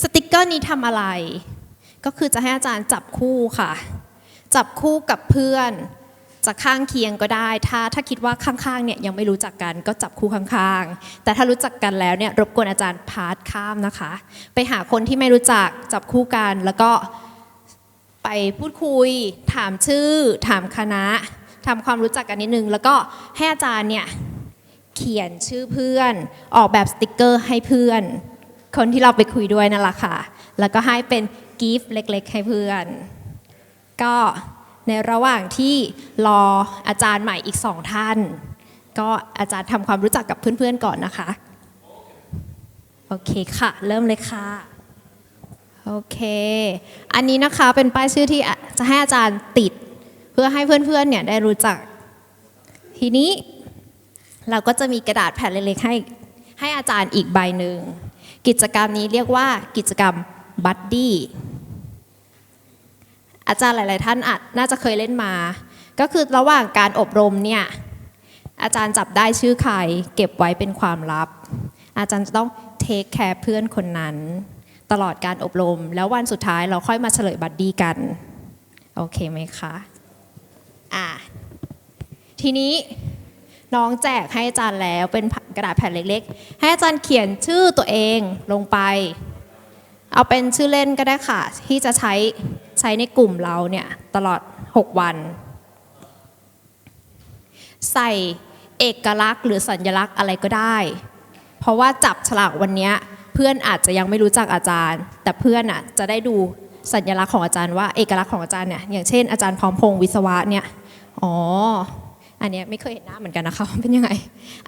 สติกเกอร์นี้ทำอะไรก็คือจะให้อาจารย์จับคู่ค่ะจับคู่กับเพื่อนจะข้างเคียงก็ได้ถ้าคิดว่าข้างๆเนี่ยยังไม่รู้จักกันก็จับคู่ข้างๆแต่ถ้ารู้จักกันแล้วเนี่ยรบกวนอาจารย์พาสข้ามนะคะไปหาคนที่ไม่รู้จักจับคู่กันแล้วก็ไปพูดคุยถามชื่อถามคณะทำความรู้จักกันนิดนึงแล้วก็ให้อาจารย์เนี่ยเขียนชื่อเพื่อนออกแบบสติกเกอร์ให้เพื่อนคนที่เราไปคุยด้วยนั่นแหละค่ะแล้วก็ให้เป็นกิฟต์เล็กๆให้เพื่อนก็ในระหว่างที่รออาจารย์ใหม่อีก2ท่านก็อาจารย์ทำความรู้จักกับเพื่อนๆก่อนนะคะโอเคค่ะเริ่มเลยค่ะโอเคอันนี้นะคะเป็นป้ายชื่อที่จะให้อาจารย์ติดเพื่อให้เพื่อนๆเนี่ยได้รู้จักทีนี้เราก็จะมีกระดาษแผ่นเล็กๆให้อาจารย์อีกใบหนึ่งกิจกรรมนี้เรียกว่ากิจกรรมบัดดี้อาจารย์หลายๆท่านน่าจะเคยเล่นมาก็คือระหว่างการอบรมเนี่ยอาจารย์จับได้ชื่อใครเก็บไว้เป็นความลับอาจารย์จะต้องเทคแคร์เพื่อนคนนั้นตลอดการอบรมแล้ววันสุดท้ายเราค่อยมาเฉลยบัดดี้กันโอเคไหมคะทีนี้น้องแจกให้อาจารย์แล้วเป็นกระดาษแผ่นเล็กๆให้อาจารย์เขียนชื่อตัวเองลงไปเอาเป็นชื่อเล่นก็ได้ค่ะที่จะใช้ในกลุ่มเราเนี่ยตลอด6วันใส่เอกลักษณ์หรือสัญลักษณ์อะไรก็ได้เพราะว่าจับฉลากวันนี้เพื่อนอาจจะยังไม่รู้จักอาจารย์แต่เพื่อนจะได้ดูสัญลักษณ์ของอาจารย์ว่าเอกลักษณ์ของอาจารย์เนี่ยอย่างเช่นอาจารย์พร้อมพงษ์วิศวะเนี่ยอันนี้ไม่เคยเห็นหน้าเหมือนกันนะคะเป็นยังไง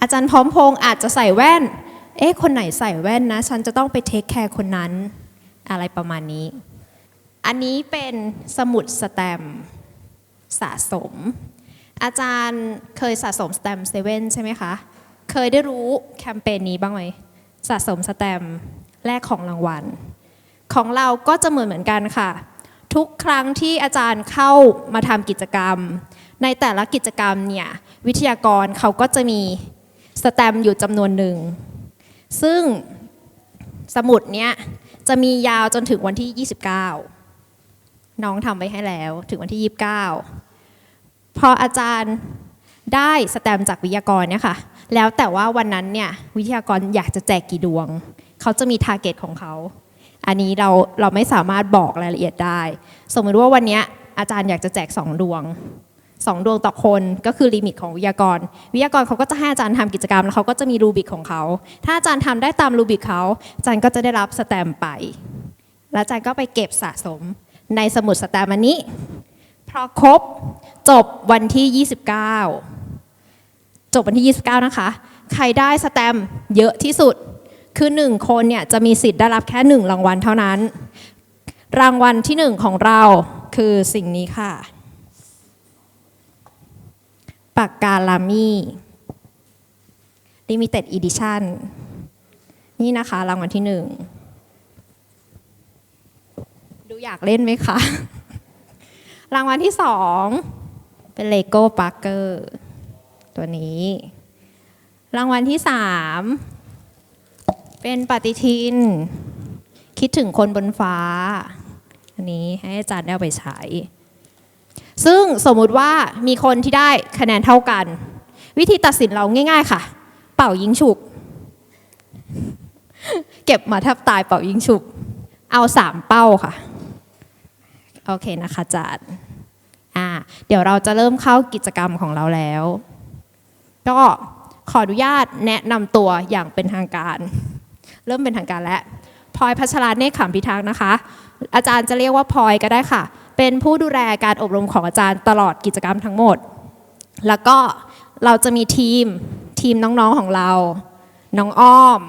อาจารย์พร้อมพงษ์อาจจะใส่แว่นคนไหนใส่แว่นนะฉันจะต้องไปเทคแคร์คนนั้นอะไรประมาณนี้อันนี้เป็นสมุดสแตมป์สะสมอาจารย์เคยสะสมสแตมป์เซเว่นใช่ไหมคะเคยได้รู้แคมเปญนี้บ้างไหมสะสมสแตมป์แลกของรางวัลของเราก็จะเหมือนกันค่ะทุกครั้งที่อาจารย์เข้ามาทำกิจกรรมในแต่ละกิจกรรมเนี่ยวิทยากรเขาก็จะมีสแตมป์อยู่จำนวนหนึ่งซึ่งสมุดเนี้ยจะมียาวจนถึงวันที่29น้องทำไว้ให้แล้วถึงวันที่29พออาจารย์ได้สแตมป์จากวิทยากรเนี่ยค่ะแล้วแต่ว่าวันนั้นเนี่ยวิทยากรอยากจะแจกกี่ดวงเขาจะมีทาร์เก็ตของเขาอันนี้เราไม่สามารถบอกรายละเอียดได้สมมติว่าวันนี้อาจารย์อยากจะแจก2ดวงต่อคนก็คือลิมิตของวิทยากรเขาก็จะให้อาจารย์ทำกิจกรรมแล้วเขาก็จะมีรูบิกของเขาถ้าอาจารย์ทำได้ตามรูบิกเขาอาจารย์ก็จะได้รับสแตมป์ไปแล้วอาจารย์ก็ไปเก็บสะสมในสมุดสแตมป์อันนี้พอครบจบวันที่29นะคะใครได้สแตมป์เยอะที่สุดคือ1คนเนี่ยจะมีสิทธิ์ได้รับแค่1รางวัลเท่านั้นรางวัลที่1ของเราคือสิ่งนี้ค่ะปากกาลามี่ Limited Edition นี่นะคะรางวัลที่1ดูอยากเล่นไหมคะ รางวัลที่2เป็น Lego Parker ตัวนี้รางวัลที่3เป็นปฏิทินคิดถึงคนบนฟ้าอันนี้ให้อาจารย์ได้เอาไปใช้ซึ่งสมมุติว่ามีคนที่ได้คะแนนเท่ากันวิธีตัดสินเราง่ายๆค่ะเป่ายิงฉุบเก็บมาแทบตายเป่ายิงฉุบเอา3เป้าค่ะโอเคนะคะอาจารย์เดี๋ยวเราจะเริ่มเข้ากิจกรรมของเราแล้วก็ขออนุญาตแนะนำตัวอย่างเป็นทางการเริ่มเป็นทางการแล้วพลอยพัชราเนกขำพิทักษ์นะคะอาจารย์จะเรียกว่าพลอยก็ได้ค่ะเป็นผู้ดูแลการอบรมของอาจารย์ตลอดกิจกรรมทั้งหมดแล้วก็เราจะมีทีมน้องๆของเราน้องอ้อม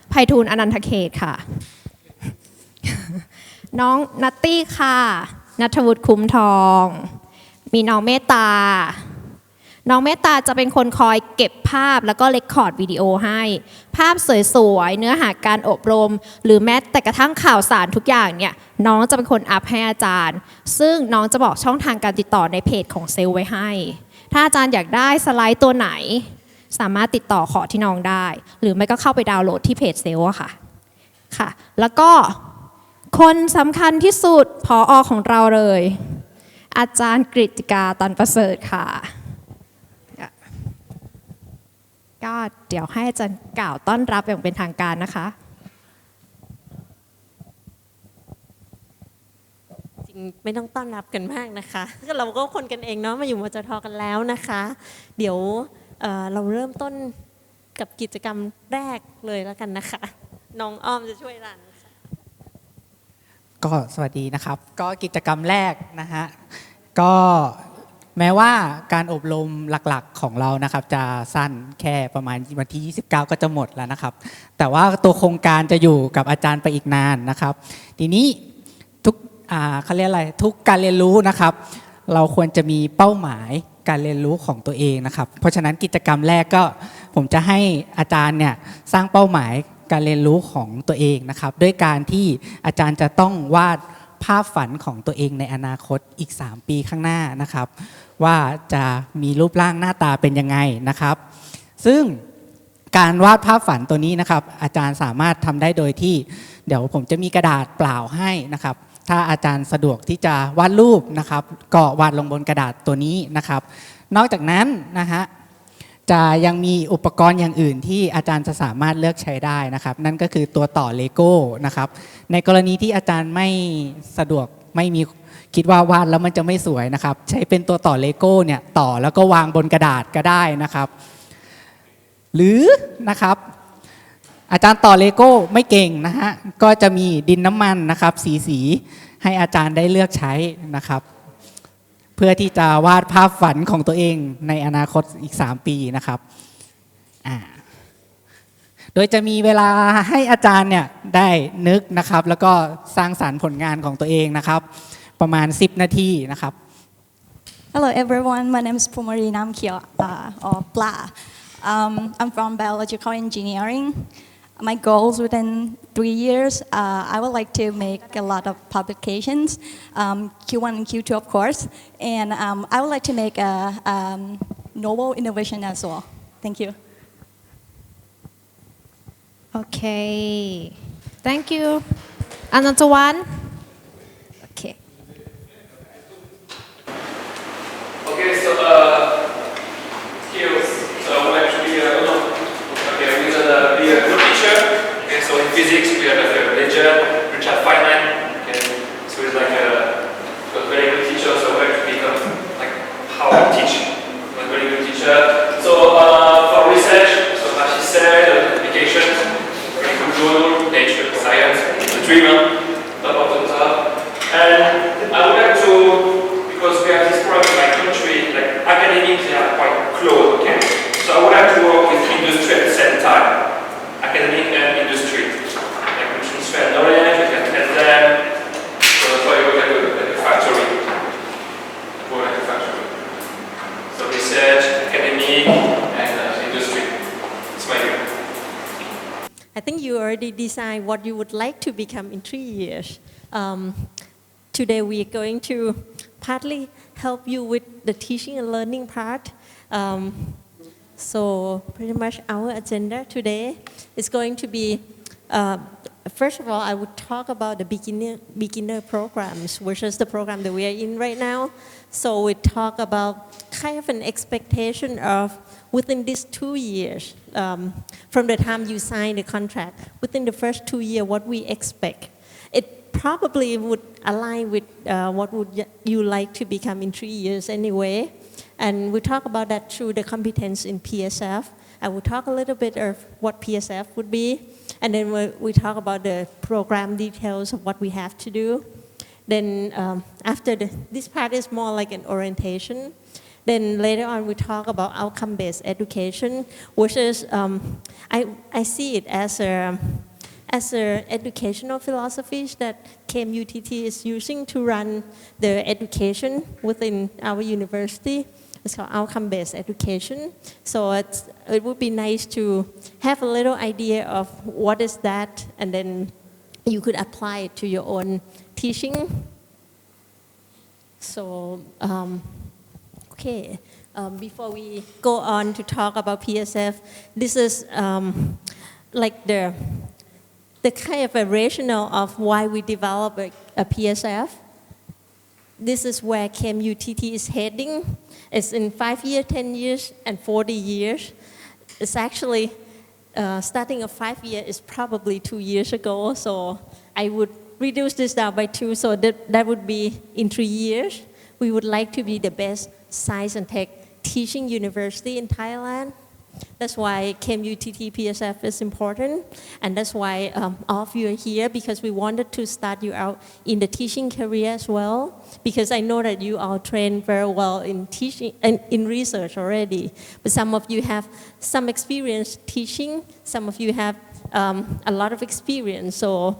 ไพฑูรย์อนันทเขตค่ะน้องนัตตี้ค่ะณัฐวุฒิคุ้มทองมีน้องเมตตาจะเป็นคนคอยเก็บภาพแล้วก็เรคคอร์ดวิดีโอให้ภาพสวยๆเนื้อหาการอบรมหรือแม้แต่กระทั่งข่าวสารทุกอย่างเนี่ยน้องจะเป็นคนอัพให้อาจารย์ซึ่งน้องจะบอกช่องทางการติดต่อในเพจของเซลล์ไว้ให้ถ้าอาจารย์อยากได้สไลด์ตัวไหนสามารถติดต่อขอที่น้องได้หรือไม่ก็เข้าไปดาวน์โหลดที่เพจเซลล์อะค่ะ ค่ะแล้วก็คนสำคัญที่สุดผอ.ของเราเลยอาจารย์กฤติกาตันประเสริฐค่ะก็เดี๋ยวให้อาจารย์กล่าวต้อนรับอย่างเป็นทางการนะคะจริงไม่ต้องต้อนรับกันมากนะคะเราก็คนกันเองเนาะมาอยู่มจท.กันแล้วนะคะเดี๋ยวเราเริ่มต้นกับกิจกรรมแรกเลยแล้วกันนะคะน้องอ้อมจะช่วยรันก็สวัสดีนะครับก็กิจกรรมแรกนะฮะก็แม้ว่าการอบรมหลักๆของเรานะครับจะสั้นแค่ประมาณวันที่29ก็จะหมดแล้วนะครับแต่ว่าตัวโครงการจะอยู่กับอาจารย์ไปอีกนานนะครับทีนี้ทุกเขาเรียกอะไรทุกการเรียนรู้นะครับเราควรจะมีเป้าหมายการเรียนรู้ของตัวเองนะครับเพราะฉะนั้นกิจกรรมแรกก็ผมจะให้อาจารย์เนี่ยสร้างเป้าหมายการเรียนรู้ของตัวเองนะครับด้วยการที่อาจารย์จะต้องวาดภาพฝันของตัวเองในอนาคตอีก3ปีข้างหน้านะครับว่าจะมีรูปร่างหน้าตาเป็นยังไงนะครับซึ่งการวาดภาพฝันตัวนี้นะครับอาจารย์สามารถทำได้โดยที่เดี๋ยวผมจะมีกระดาษเปล่าให้นะครับถ้าอาจารย์สะดวกที่จะวาดรูปนะครับก็วาดลงบนกระดาษตัวนี้นะครับนอกจากนั้นนะฮะจะยังมีอุปกรณ์อย่างอื่นที่อาจารย์จะสามารถเลือกใช้ได้นะครับนั่นก็คือตัวต่อเลโก้นะครับในกรณีที่อาจารย์ไม่สะดวกไม่มีคิดว่าวาดแล้วมันจะไม่สวยนะครับใช้เป็นตัวต่อเลโก้เนี่ยต่อแล้วก็วางบนกระดาษก็ได้นะครับหรือนะครับอาจารย์ต่อเลโก้ไม่เก่งนะฮะก็จะมีดินน้ำมันนะครับสีให้อาจารย์ได้เลือกใช้นะครับเพื่อที่จะวาดภาพฝันของตัวเองในอนาคตอีก3ปีนะครับโดยจะมีเวลาให้อาจารย์เนี่ยได้นึกนะครับแล้วก็สร้างสรรค์ผลงานของตัวเองนะครับประมาณ10 นาทีนะครับ Hello everyone, my name is Pumari Namkyo or Pla. I'm from biological engineering. My goals within 3 years, I would like to make a lot of publications, Q1 and Q2 of course, and I would like to make a novel innovation as well. Thank you. Okay, thank you. Anantawan. Okay. Okay, so skills. So I would like to be a good teacher. Okay, so in physics we have like a legend, Richard Feynman. Okay, so he's like a very good teacher. So I would like to become like how I teach. I'm a very good teacher. So for research, so as she said, applications, very good journal, Nature, Science, the dreamer, top of the top. And I would like to, because we have this problem in my country, like academics, they are quite close, okay? So I would like to work with industry at the same time, academic and industry. Like we transfer knowledge, we can tell them. So that's why I work at a factory. I work at a factory. So research, academic, and industry. It's my view. I think you already designed what you would like to become in 3 years. Today we are going to partly help you with the teaching and learning part. So pretty much our agenda today is going to be, first of all, I would talk about the beginner programs, which is the program that we are in right now. So we talk about kind of an expectation of within these 2 years, from the time you sign the contract, within the first 2 years, what we expect. It probably would align with what would you like to become in 3 years anyway. And we talk about that through the competence in PSF. I will talk a little bit of what PSF would be. And then we talk about the program details of what we have to do. Then after this part is more like an orientation. Then later on we talk about outcome-based education, which is, I see it as a educational philosophies that KMUTT is using to run the education within our university. It's called outcome-based education. So it would be nice to have a little idea of what is that, and then you could apply it to your own teaching. So, okay, before we go on to talk about PSF, this is like the kind of a rationale of why we develop a PSF. This is where KMUTT is heading. It's in 5 years, 10 years, and 40 years. It's actually starting of 5 years is probably 2 years ago. So I would reduce this down by 2. So that would be in 3 years. We would like to be the best science and tech teaching university in Thailand. That's why KMUTT PSF is important, and that's why all of you are here, because we wanted to start you out in the teaching career as well, because I know that you all trained very well in teaching and in research already, but some of you have some experience teaching, some of you have a lot of experience. So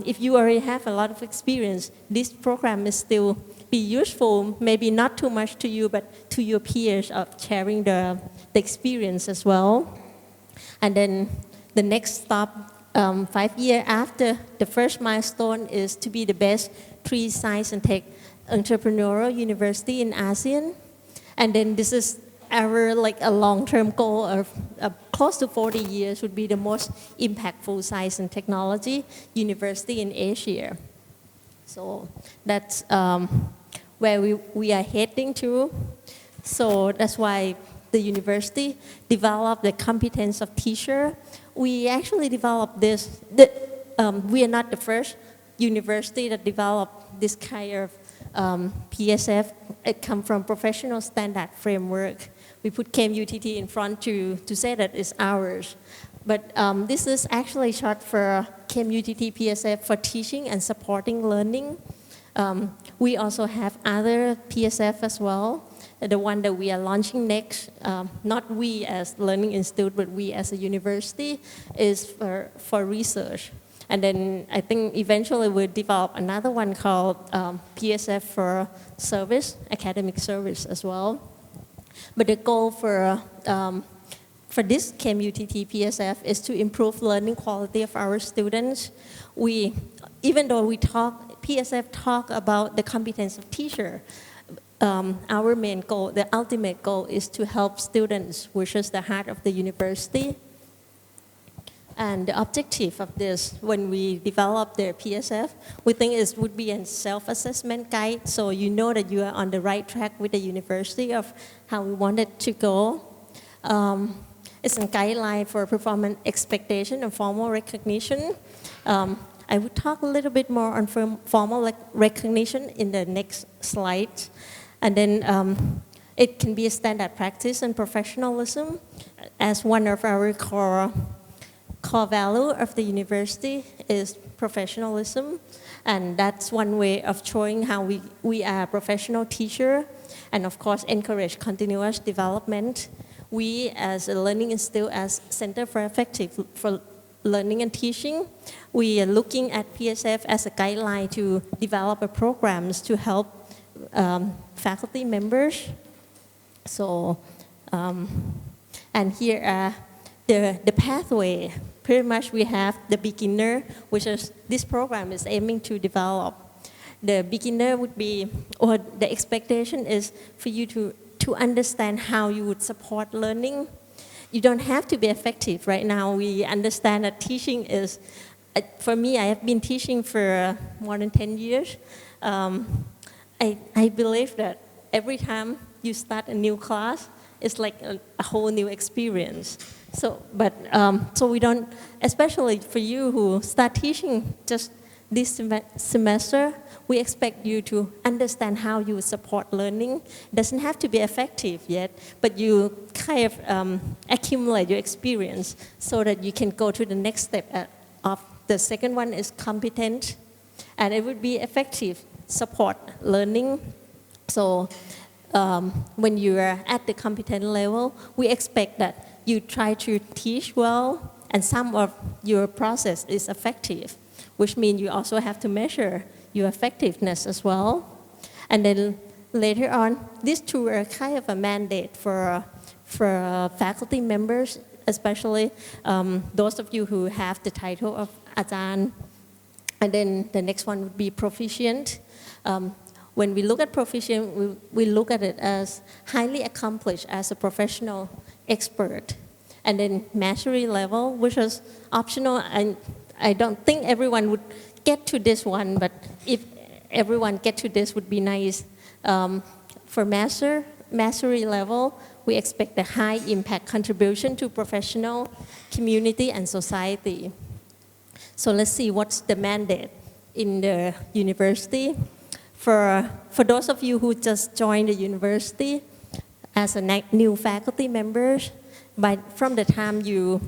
if you already have a lot of experience, this program is still be useful, maybe not too much to you, but to your peers of sharing the experience as well. And then the next stop, 5 years after the first milestone, is to be the best 3 science and tech entrepreneurial university in ASEAN. And then this is our like a long-term goal of close to 40 years would be the most impactful science and technology university in Asia. So that's where we are heading to. So that's why the university developed the competence of teacher. We actually developed this. We are not the first university that developed this kind of PSF. It comes from professional standard framework. We put KMUTT in front to say that it's ours. But this is actually short for KMUTT PSF for teaching and supporting learning. We also have other PSF as well. The one that we are launching next, not we as Learning Institute, but we as a university, is for research. And then I think eventually we'll develop another one called PSF for service, academic service as well. But the goal for this KMUTT PSF is to improve learning quality of our students. Even though PSF talk about the competence of teacher, our main goal, the ultimate goal, is to help students, which is the heart of the university. And the objective of this, when we develop the PSF, we think it would be a self-assessment guide, so you know that you are on the right track with the university of how we want it to go. It's a guideline for performance expectation and formal recognition. I will talk a little bit more on formal recognition in the next slide. And then it can be a standard practice and professionalism as one of our core value of the university is professionalism. And that's one way of showing how we are a professional teacher, and of course encourage continuous development. We as a Learning Institute, as Center for Effective for Learning and Teaching, we are looking at PSF as a guideline to develop programs to help faculty members. So, and here are the pathway. Pretty much we have the beginner, which is this program is aiming to develop. The beginner would be, or the expectation is for you to understand how you would support learning. You don't have to be effective. Right now we understand that teaching is, for me, I have been teaching for more than 10 years. I believe that every time you start a new class, it's like a whole new experience. So we don't, especially for you who start teaching just this semester, we expect you to understand how you support learning. It doesn't have to be effective yet, but you kind of accumulate your experience so that you can go to the next step of the second one is competent, and it would be effective support learning. So when you are at the competent level, we expect that you try to teach well, and some of your process is effective, which means you also have to measure your effectiveness as well. And then later on, these two are kind of a mandate for faculty members, especially those of you who have the title of Ajahn. And then the next one would be proficient. When we look at proficient, we look at it as highly accomplished as a professional expert. And then mastery level, which is optional, and I don't think everyone would get to this one, but if everyone get to this would be nice. For mastery level, we expect a high impact contribution to professional, community, and society. So let's see what's the mandate in the university. For those of you who just joined the university as a new faculty members, from the time you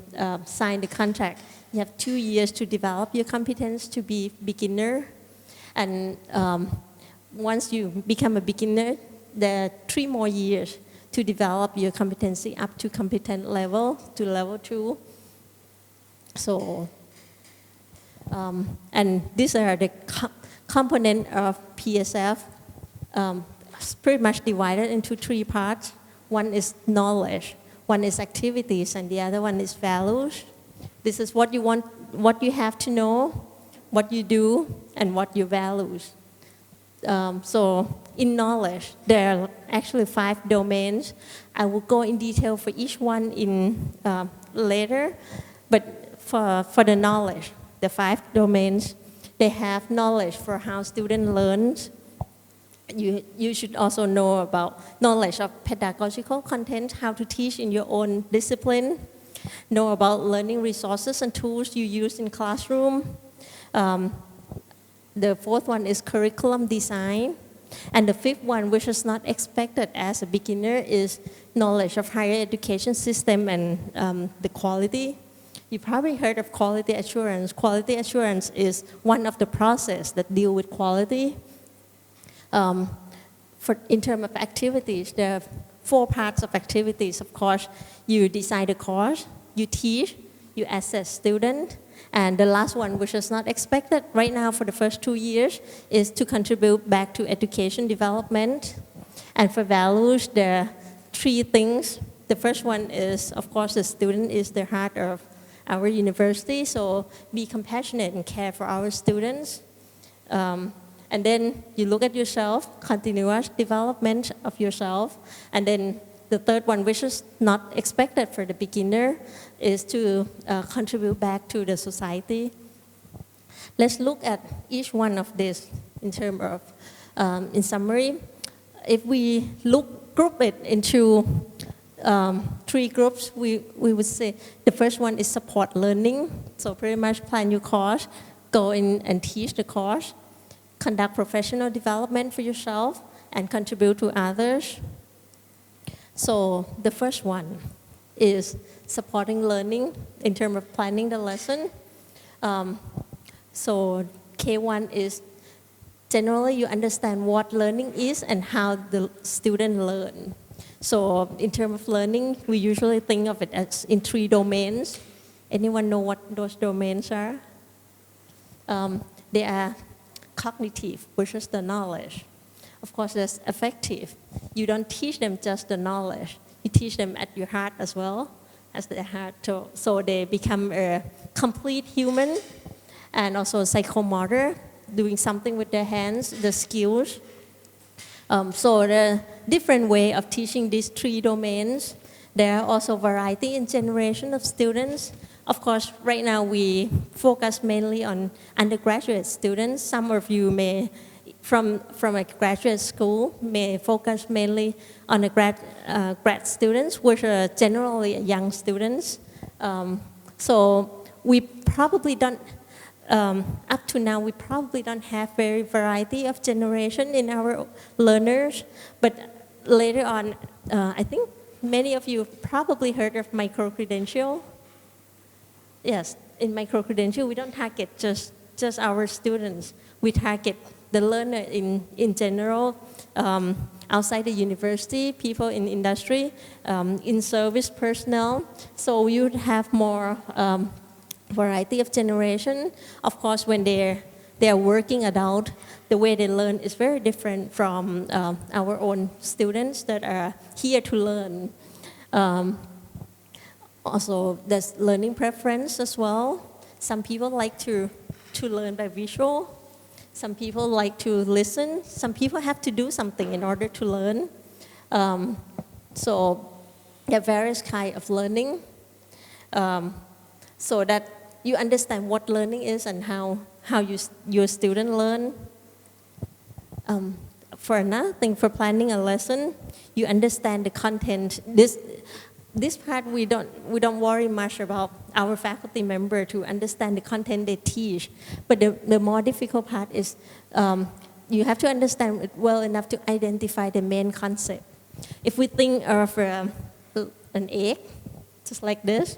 sign the contract, you have 2 years to develop your competence to be beginner. And once you become a beginner, there are 3 more years to develop your competency up to competent level, to level 2. So, and these are the component of PSF, pretty much divided into 3 parts. One is knowledge, one is activities, and the other one is values. This is what you want, what you have to know, what you do, and what your values. So in knowledge, there are actually 5 domains. I will go in detail for each one in later, but for the knowledge, the 5 domains, they have knowledge for how student learns. You should also know about knowledge of pedagogical content, how to teach in your own discipline, know about learning resources and tools you use in classroom. The 4th one is curriculum design. And the 5th one, which is not expected as a beginner, is knowledge of higher education system and the quality. You probably heard of quality assurance. Quality assurance is one of the processes that deal with quality. In terms of activities, there are 4 parts of activities. Of course, you design the course, you teach, you assess student, and the last one, which is not expected right now for the first 2 years, is to contribute back to education development. And for values, there are 3 things. The first one is, of course, the student is the heart of our university, so be compassionate and care for our students. And then you look at yourself, continuous development of yourself. And then the 3rd one, which is not expected for the beginner, is to contribute back to the society. Let's look at each one of these in terms of, in summary. If we group it into 3 groups, we would say the first one is support learning. So pretty much plan your course, go in and teach the course, conduct professional development for yourself, and contribute to others. So the first one is supporting learning in terms of planning the lesson. So K1 is generally you understand what learning is and how the student learn. So in terms of learning, we usually think of it as in 3 domains. Anyone know what those domains are? They are cognitive, which is the knowledge. Of course, there's affective. You don't teach them just the knowledge. You teach them at your heart as well, as their heart. So they become a complete human. And also psychomotor, doing something with their hands, the skills. So the different way of teaching these 3 domains. There are also variety in generation of students. Of course, right now we focus mainly on undergraduate students. Some of you may, from a graduate school, may focus mainly on the grad students, which are generally young students. So we probably don't, up to now, we probably don't have very variety of generation in our learners. But later on, I think many of you probably heard of micro-credential. Yes, in micro-credential, we don't target just our students. We target the learner in general, outside the university, people in industry, in service personnel. So you would have more variety of generation. Of course, when they're working adult, the way they learn is very different from our own students that are here to learn. Also, there's learning preference as well. Some people like to learn by visual. Some people like to listen. Some people have to do something in order to learn. So there are various kinds of learning. So that you understand what learning is and how your student learn. For another thing, for planning a lesson, you understand the content. This part we don't worry much about our faculty member to understand the content they teach, but the more difficult part is you have to understand it well enough to identify the main concept. If we think of an egg, just like this,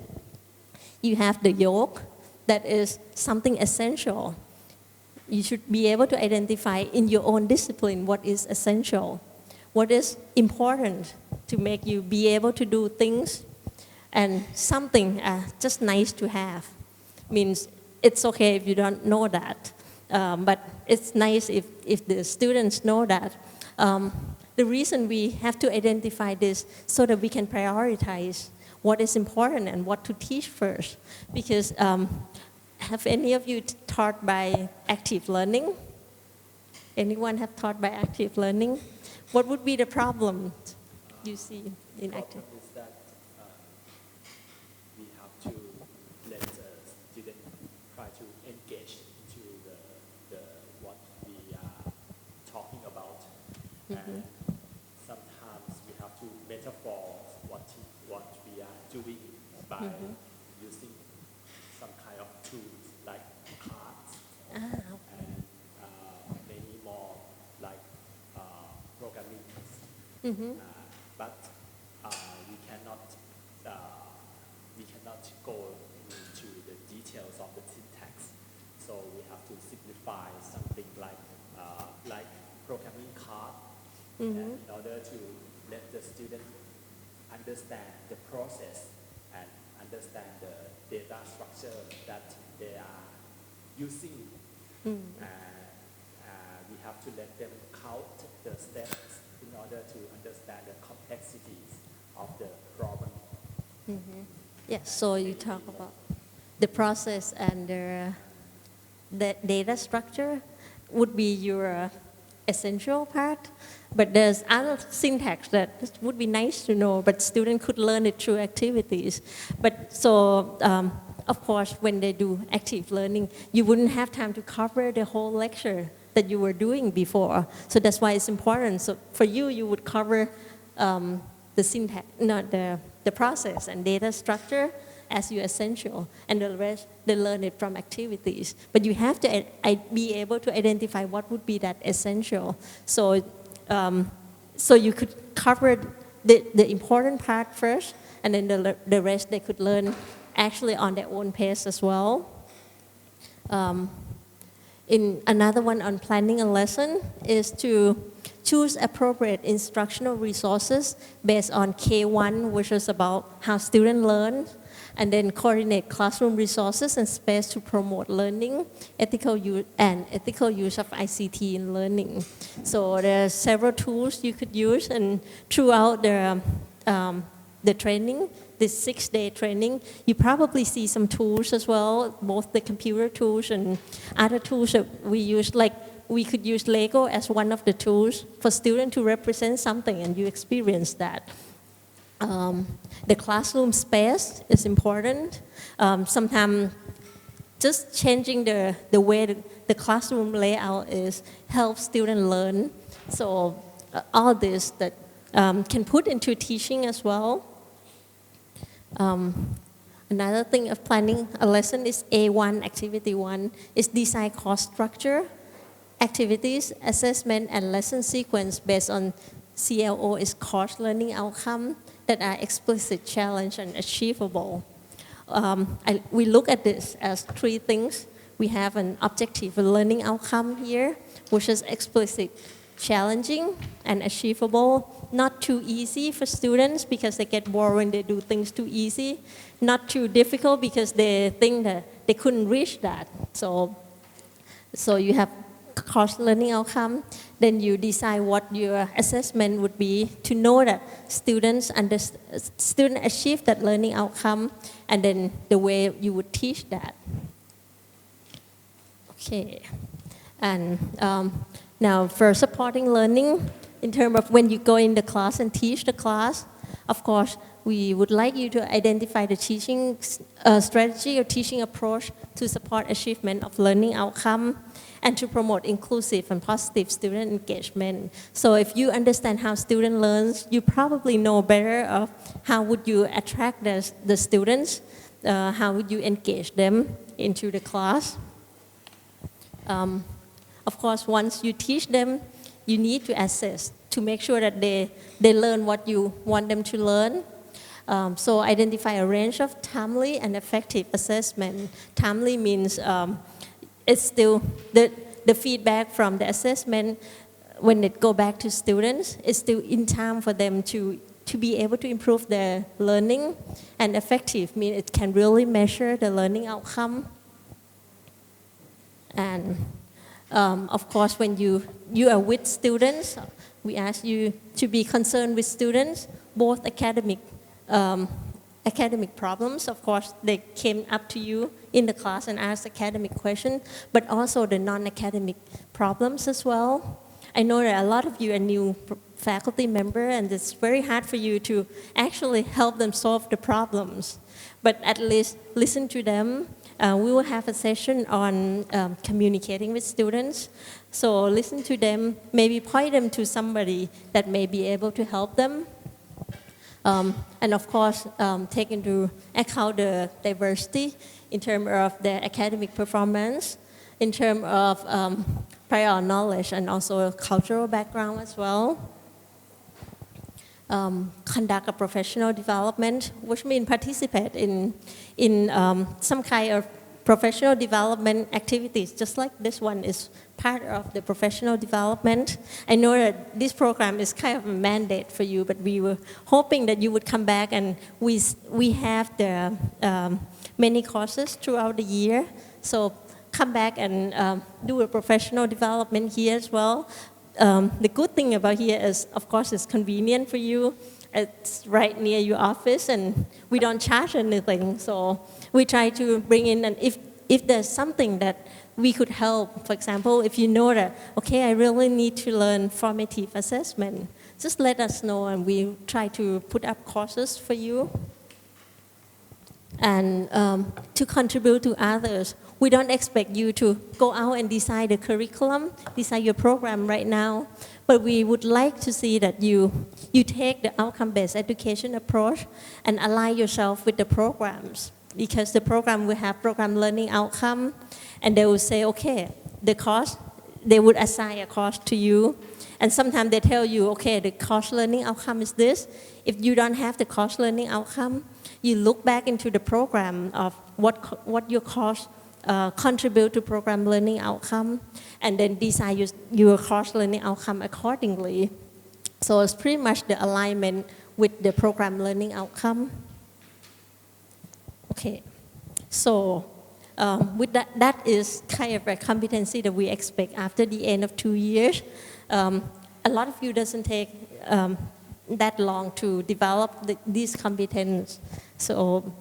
you have the yolk, that is something essential. You should be able to identify in your own discipline what is essential, what is important to make you be able to do things, and something just nice to have. Means it's okay if you don't know that, but it's nice if the students know that. The reason we have to identify this so that we can prioritize what is important and what to teach first, because have any of you taught by active learning? Anyone have taught by active learning? What would be the problem you see in active? Is that we have to let student try to engage into the what we are talking about, and sometimes we have to metaphor what we are doing by using some kind of tools like cards and many more like programming. But we cannot go into the details of the syntax. So we have to simplify something like programming card in order to let the student understand the process and understand the data structure that they are using. We have to let them count the steps in order to understand the complexities of the problem. Yes, so you talk about the process and the data structure would be your essential part, but there's other syntax that would be nice to know, but students could learn it through activities. But so, of course, when they do active learning, you wouldn't have time to cover the whole lecture that you were doing before. So that's why it's important. So for you, you would cover the syntax, not the process and data structure as your essential, and the rest they learn it from activities. But you have to be able to identify what would be that essential. So, so you could cover the important part first, and then the rest they could learn actually on their own pace as well. In another one on planning a lesson is to choose appropriate instructional resources based on K1, which is about how students learn, and then coordinate classroom resources and space to promote learning, ethical use of ICT in learning. So there are several tools you could use, and throughout the training, this 6-day training, you probably see some tools as well, both the computer tools and other tools that we use, like we could use Lego as one of the tools for students to represent something, and you experience that. The classroom space is important. Sometimes just changing the way the classroom layout is helps students learn. So all this that can put into teaching as well. Another thing of planning a lesson is A1, activity 1, is design course structure, activities, assessment, and lesson sequence based on CLO is course learning outcome that are explicit, challenge, and achievable. We look at this as 3 things. We have an objective, a learning outcome here, which is explicit, challenging, and achievable. Not too easy for students because they get bored when they do things too easy. Not too difficult because they think that they couldn't reach that. So you have course learning outcome. Then you decide what your assessment would be to know that students achieve that learning outcome, and then the way you would teach that. Okay, and now for supporting learning, in terms of when you go in the class and teach the class, of course, we would like you to identify the teaching strategy or teaching approach to support achievement of learning outcome and to promote inclusive and positive student engagement. So if you understand how student learns, you probably know better of how would you attract the students, how would you engage them into the class. Of course, once you teach them, you need to assess to make sure that they learn what you want them to learn. So identify a range of timely and effective assessment. Timely means it's still the feedback from the assessment when it go back to students, it's still in time for them to be able to improve their learning. And effective means it can really measure the learning outcome. And of course, when you are with students, we ask you to be concerned with students, both academic problems. Of course, they came up to you in the class and asked academic questions, but also the non-academic problems as well. I know that a lot of you are new faculty member, and it's very hard for you to actually help them solve the problems. But at least listen to them. We will have a session on communicating with students. So listen to them, maybe point them to somebody that may be able to help them. And of course, take into account the diversity in terms of their academic performance, in terms of prior knowledge and also cultural background as well. Conduct a professional development, which means participate in some kind of professional development activities, just like this one is part of the professional development. I know that this program is kind of a mandate for you, but we were hoping that you would come back, and we have the many courses throughout the year. So come back and do a professional development here as well. The good thing about here is, of course, it's convenient for you. It's right near your office, and we don't charge anything. So we try to bring in, and if there's something that we could help, for example, if you know that, okay, I really need to learn formative assessment, just let us know, and we try to put up courses for you. And to contribute to others, we don't expect you to go out and design the curriculum, design your program right now, but we would like to see that you take the outcome-based education approach and align yourself with the programs, because the program will have program learning outcome, and they will say, okay, the course, they would assign a course to you, and sometimes they tell you, okay, the course learning outcome is this. If you don't have the course learning outcome, you look back into the program of what your course contribute to program learning outcome, and then design your course learning outcome accordingly. So it's pretty much the alignment with the program learning outcome. Okay, so with that is kind of a competency that we expect after the end of 2 years. A lot of you doesn't take that long to develop these competences. So,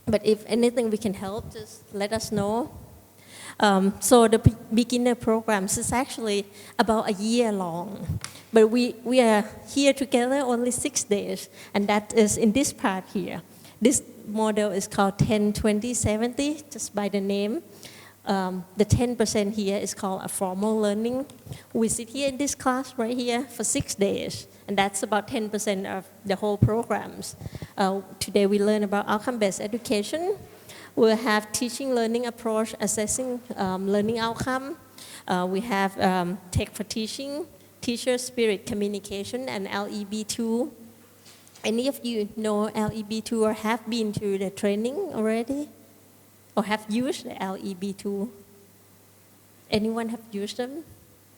but if anything we can help, just let us know. So the beginner programs is actually about a year long, but we are here together only 6 days, and that is in this part here. This model is called 10-20-70, just by the name. The 10% here is called a formal learning. We sit here in this class right here for 6 days, and that's about 10% of the whole programs. Today we learn about outcome-based education. We'll have teaching learning approach, assessing learning outcome. We have tech for teaching, teacher spirit communication, and LEB2. Any of you know LEB2 or have been to the training already? Or have used the LEB2? Anyone have used them?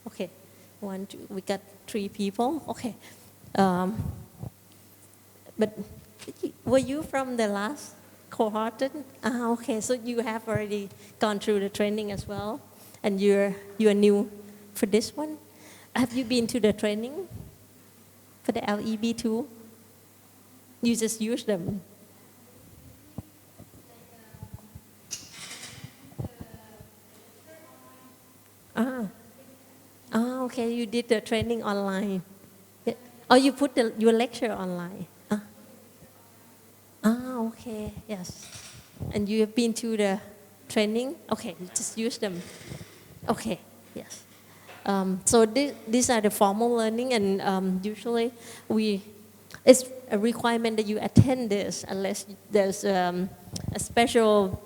Okay, 1, 2, we got 3 people. Okay, but were you from the last cohort? Okay, so you have already gone through the training as well, and you're new for this one. Have you been to the training for the LEB2? You just use them. Okay, you did the training online. Yeah. Oh, you put your lecture online. Okay, yes. And you have been to the training? Okay, just use them. Okay, yes. So these are the formal learning, and usually it's a requirement that you attend this unless there's a special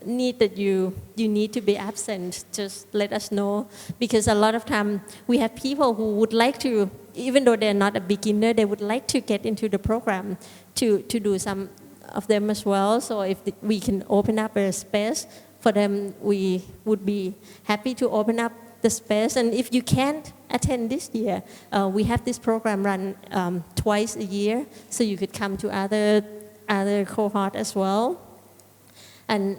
need that you need to be absent. Just let us know, because a lot of time we have people who would like to, even though they're not a beginner, they would like to get into the program to do some of them as well. So if we can open up a space for them, we would be happy to open up the space. And if you can't attend this year, we have this program run twice a year, so you could come to other cohort as well. And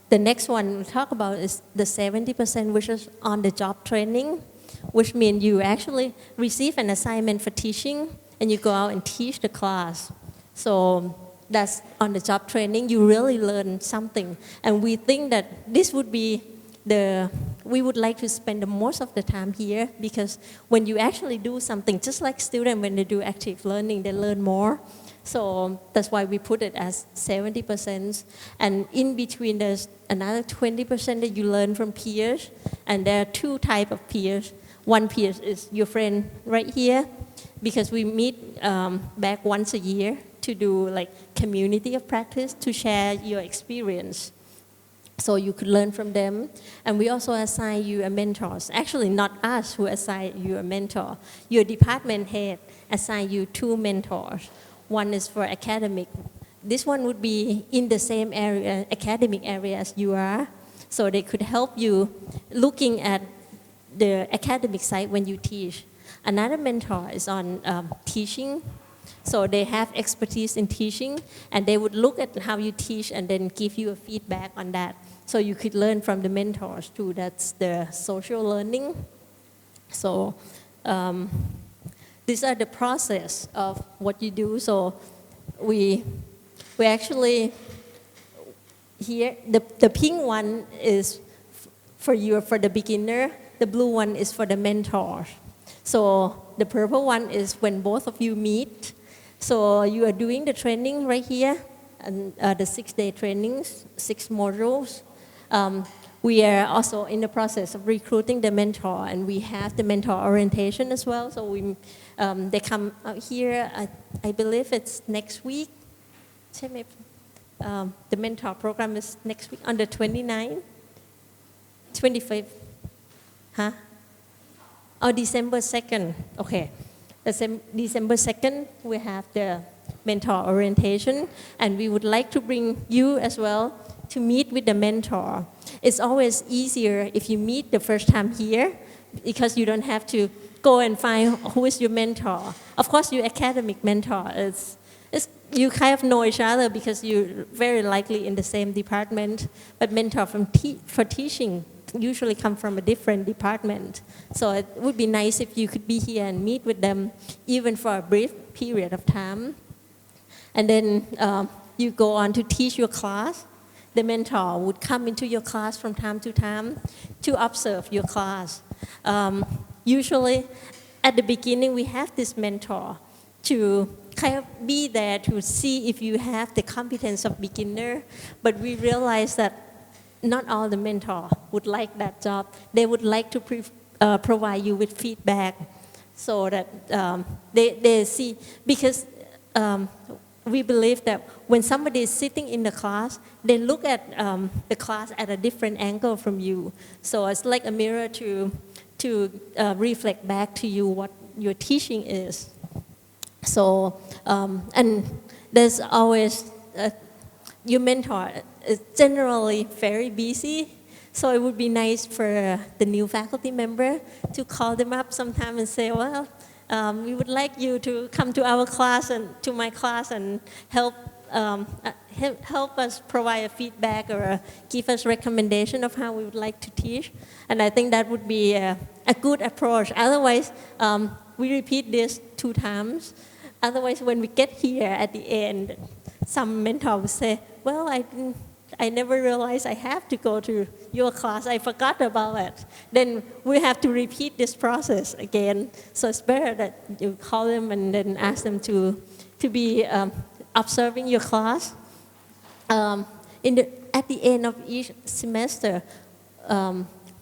the next one we'll talk about is the 70%, which is on the job training, which means you actually receive an assignment for teaching and you go out and teach the class. So that's on the job training. You really learn something. And we think that this would be we would like to spend the most of the time here, because when you actually do something, just like students when they do active learning, they learn more. So that's why we put it as 70%. And in between, there's another 20% that you learn from peers. And there are two types of peers. One peer is your friend right here, because we meet back once a year to do like community of practice, to share your experience. So you could learn from them. And we also assign you a mentor. Actually, not us who assign you a mentor. Your department head assign you 2 mentors. One is for academic. This one would be in the same area, academic area as you are. So they could help you looking at the academic side when you teach. Another mentor is on teaching. So they have expertise in teaching, and they would look at how you teach and then give you a feedback on that. So you could learn from the mentors too. That's the social learning. So these are the process of what you do. So we actually here the pink one is for the beginner. The blue one is for the mentor. So the purple one is when both of you meet. So you are doing the training right here, and the 6-day trainings, 6 modules. We are also in the process of recruiting the mentor, and we have the mentor orientation as well. So they come out here, I believe it's next week. The mentor program is next week on the 29th, 25th. Huh? Oh, December 2nd. Okay. December 2nd, we have the mentor orientation, and we would like to bring you as well to meet with the mentor. It's always easier if you meet the first time here, because you don't have to go and find who is your mentor. Of course, your academic mentor is you kind of know each other because you're very likely in the same department, but mentor for teaching usually come from a different department. So it would be nice if you could be here and meet with them even for a brief period of time. And then you go on to teach your class. The mentor would come into your class from time to time to observe your class. Usually at the beginning we have this mentor to kind of be there to see if you have the competence of beginner, but we realize that not all the mentor would like that job. They would like to provide you with feedback so that they see, because we believe that when somebody is sitting in the class, they look at the class at a different angle from you. So it's like a mirror to reflect back to you what your teaching is. So, and there's always, your mentor is generally very busy, so it would be nice for the new faculty member to call them up sometime and say, well, we would like you to come to our class and to my class and help us provide a feedback or give us recommendation of how we would like to teach. And I think that would be a good approach. Otherwise, we repeat this 2 times. Otherwise, when we get here at the end, some mentor will say, well, I never realized I have to go to your class. I forgot about it. Then we have to repeat this process again. So it's better that you call them and then ask them to be observing your class. At the end of each semester,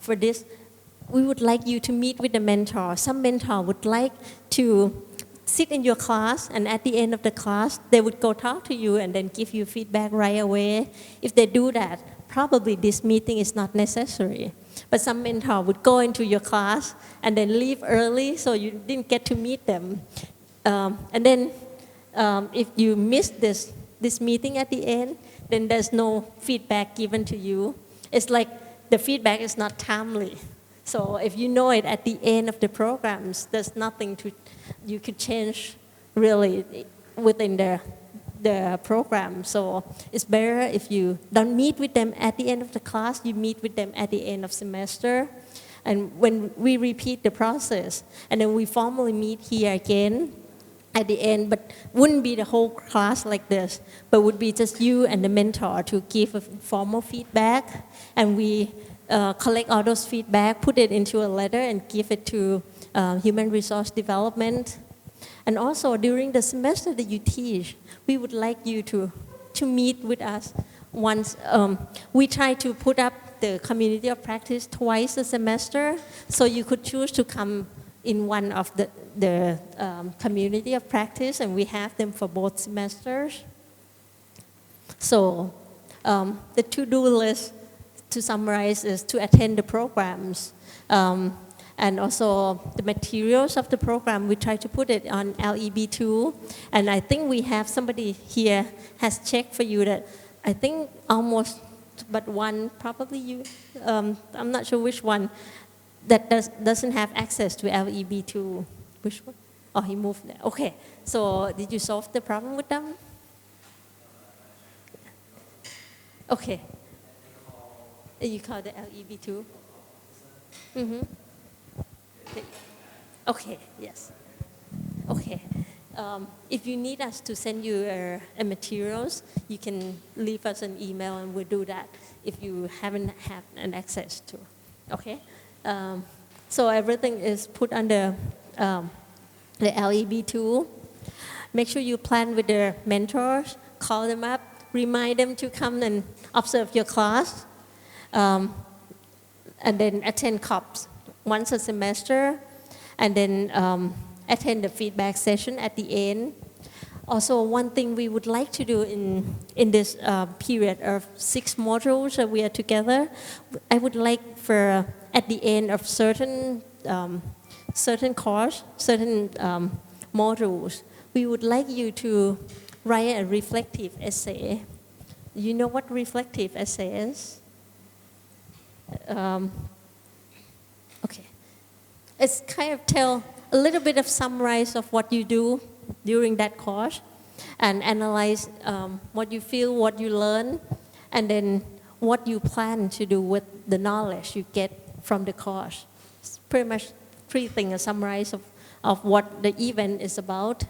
for this, we would like you to meet with the mentor. Some mentor would like to sit in your class, and at the end of the class, they would go talk to you and then give you feedback right away. If they do that, probably this meeting is not necessary. But some mentor would go into your class and then leave early, so you didn't get to meet them. And then if you miss this meeting at the end, then there's no feedback given to you. It's like the feedback is not timely. So if you know it at the end of the programs, there's nothing you could change really within the program. So it's better if you don't meet with them at the end of the class, you meet with them at the end of semester. And when we repeat the process, and then we formally meet here again at the end, but wouldn't be the whole class like this, but would be just you and the mentor to give a formal feedback, and we collect all those feedback, put it into a letter and give it to human resource development. And also during the semester that you teach, we would like you to meet with us once. We try to put up the community of practice twice a semester, so you could choose to come in one of the community of practice, and we have them for both semesters. So the to-do list, to summarize, is to attend the programs. And also the materials of the program, we try to put it on LEB2. And I think we have somebody here has checked for you that I think almost but one, probably you, I'm not sure which one, that doesn't have access to LEB2. Which one? Oh, he moved there. Okay. So did you solve the problem with them? Okay. You call the LEB2? Mm-hmm. Okay, yes. Okay. If you need us to send you materials, you can leave us an email and we'll do that if you haven't had an access to. Okay? So everything is put under the LEB2. Make sure you plan with the mentors, call them up, remind them to come and observe your class, and then attend COPs once a semester, and then attend the feedback session at the end. Also, one thing we would like to do in this period of 6 modules that we are together, I would like for at the end of certain course, certain modules, we would like you to write a reflective essay. You know what reflective essay is? Okay. It's kind of tell a little bit of summarize of what you do during that course and analyze what you feel, what you learn, and then what you plan to do with the knowledge you get from the course. It's pretty much 3 things, a summarize of what the event is about,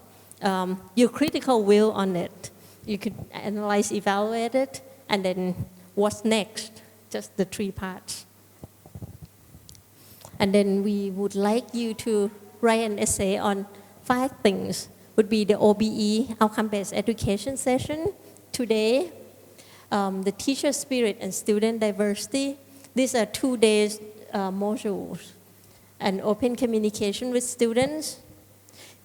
your critical will on it. You could analyze, evaluate it, and then what's next, just the 3 parts. And then we would like you to write an essay on 5 things. Would be the OBE, outcome-based education session today, the teacher spirit and student diversity. These are 2 days modules. And open communication with students,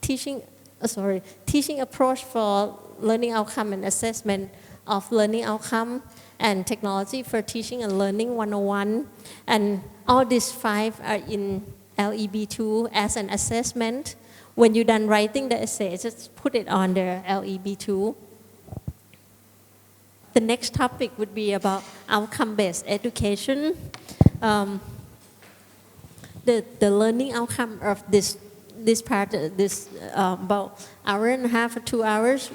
teaching approach for learning outcome and assessment of learning outcome, and technology for teaching and learning 101. And all these 5 are in LEB2 as an assessment. When you're done writing the essay, just put it on the LEB2. The next topic would be about outcome-based education. The learning outcome of this part, about hour and a half or 2 hours,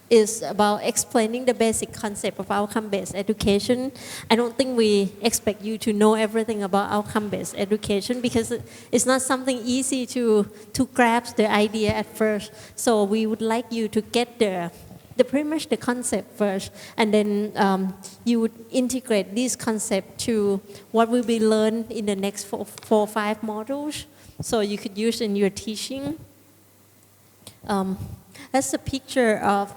is about explaining the basic concept of outcome-based education. I don't think we expect you to know everything about outcome-based education because it's not something easy to grasp the idea at first. So we would like you to get pretty much the concept first, and then you would integrate this concept to what will be learned in the next 4 or 5 modules, so you could use in your teaching. that's a picture of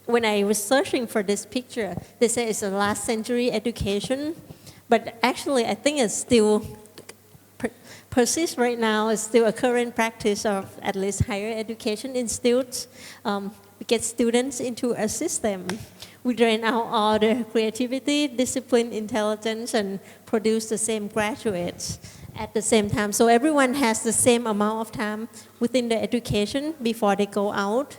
when I was searching for this picture, they say it's a last century education, but actually I think it's still persists right now. It's still a current practice of at least higher education institutes. We get students into a system. We drain out all the creativity, discipline, intelligence, and produce the same graduates at the same time. So everyone has the same amount of time within the education before they go out.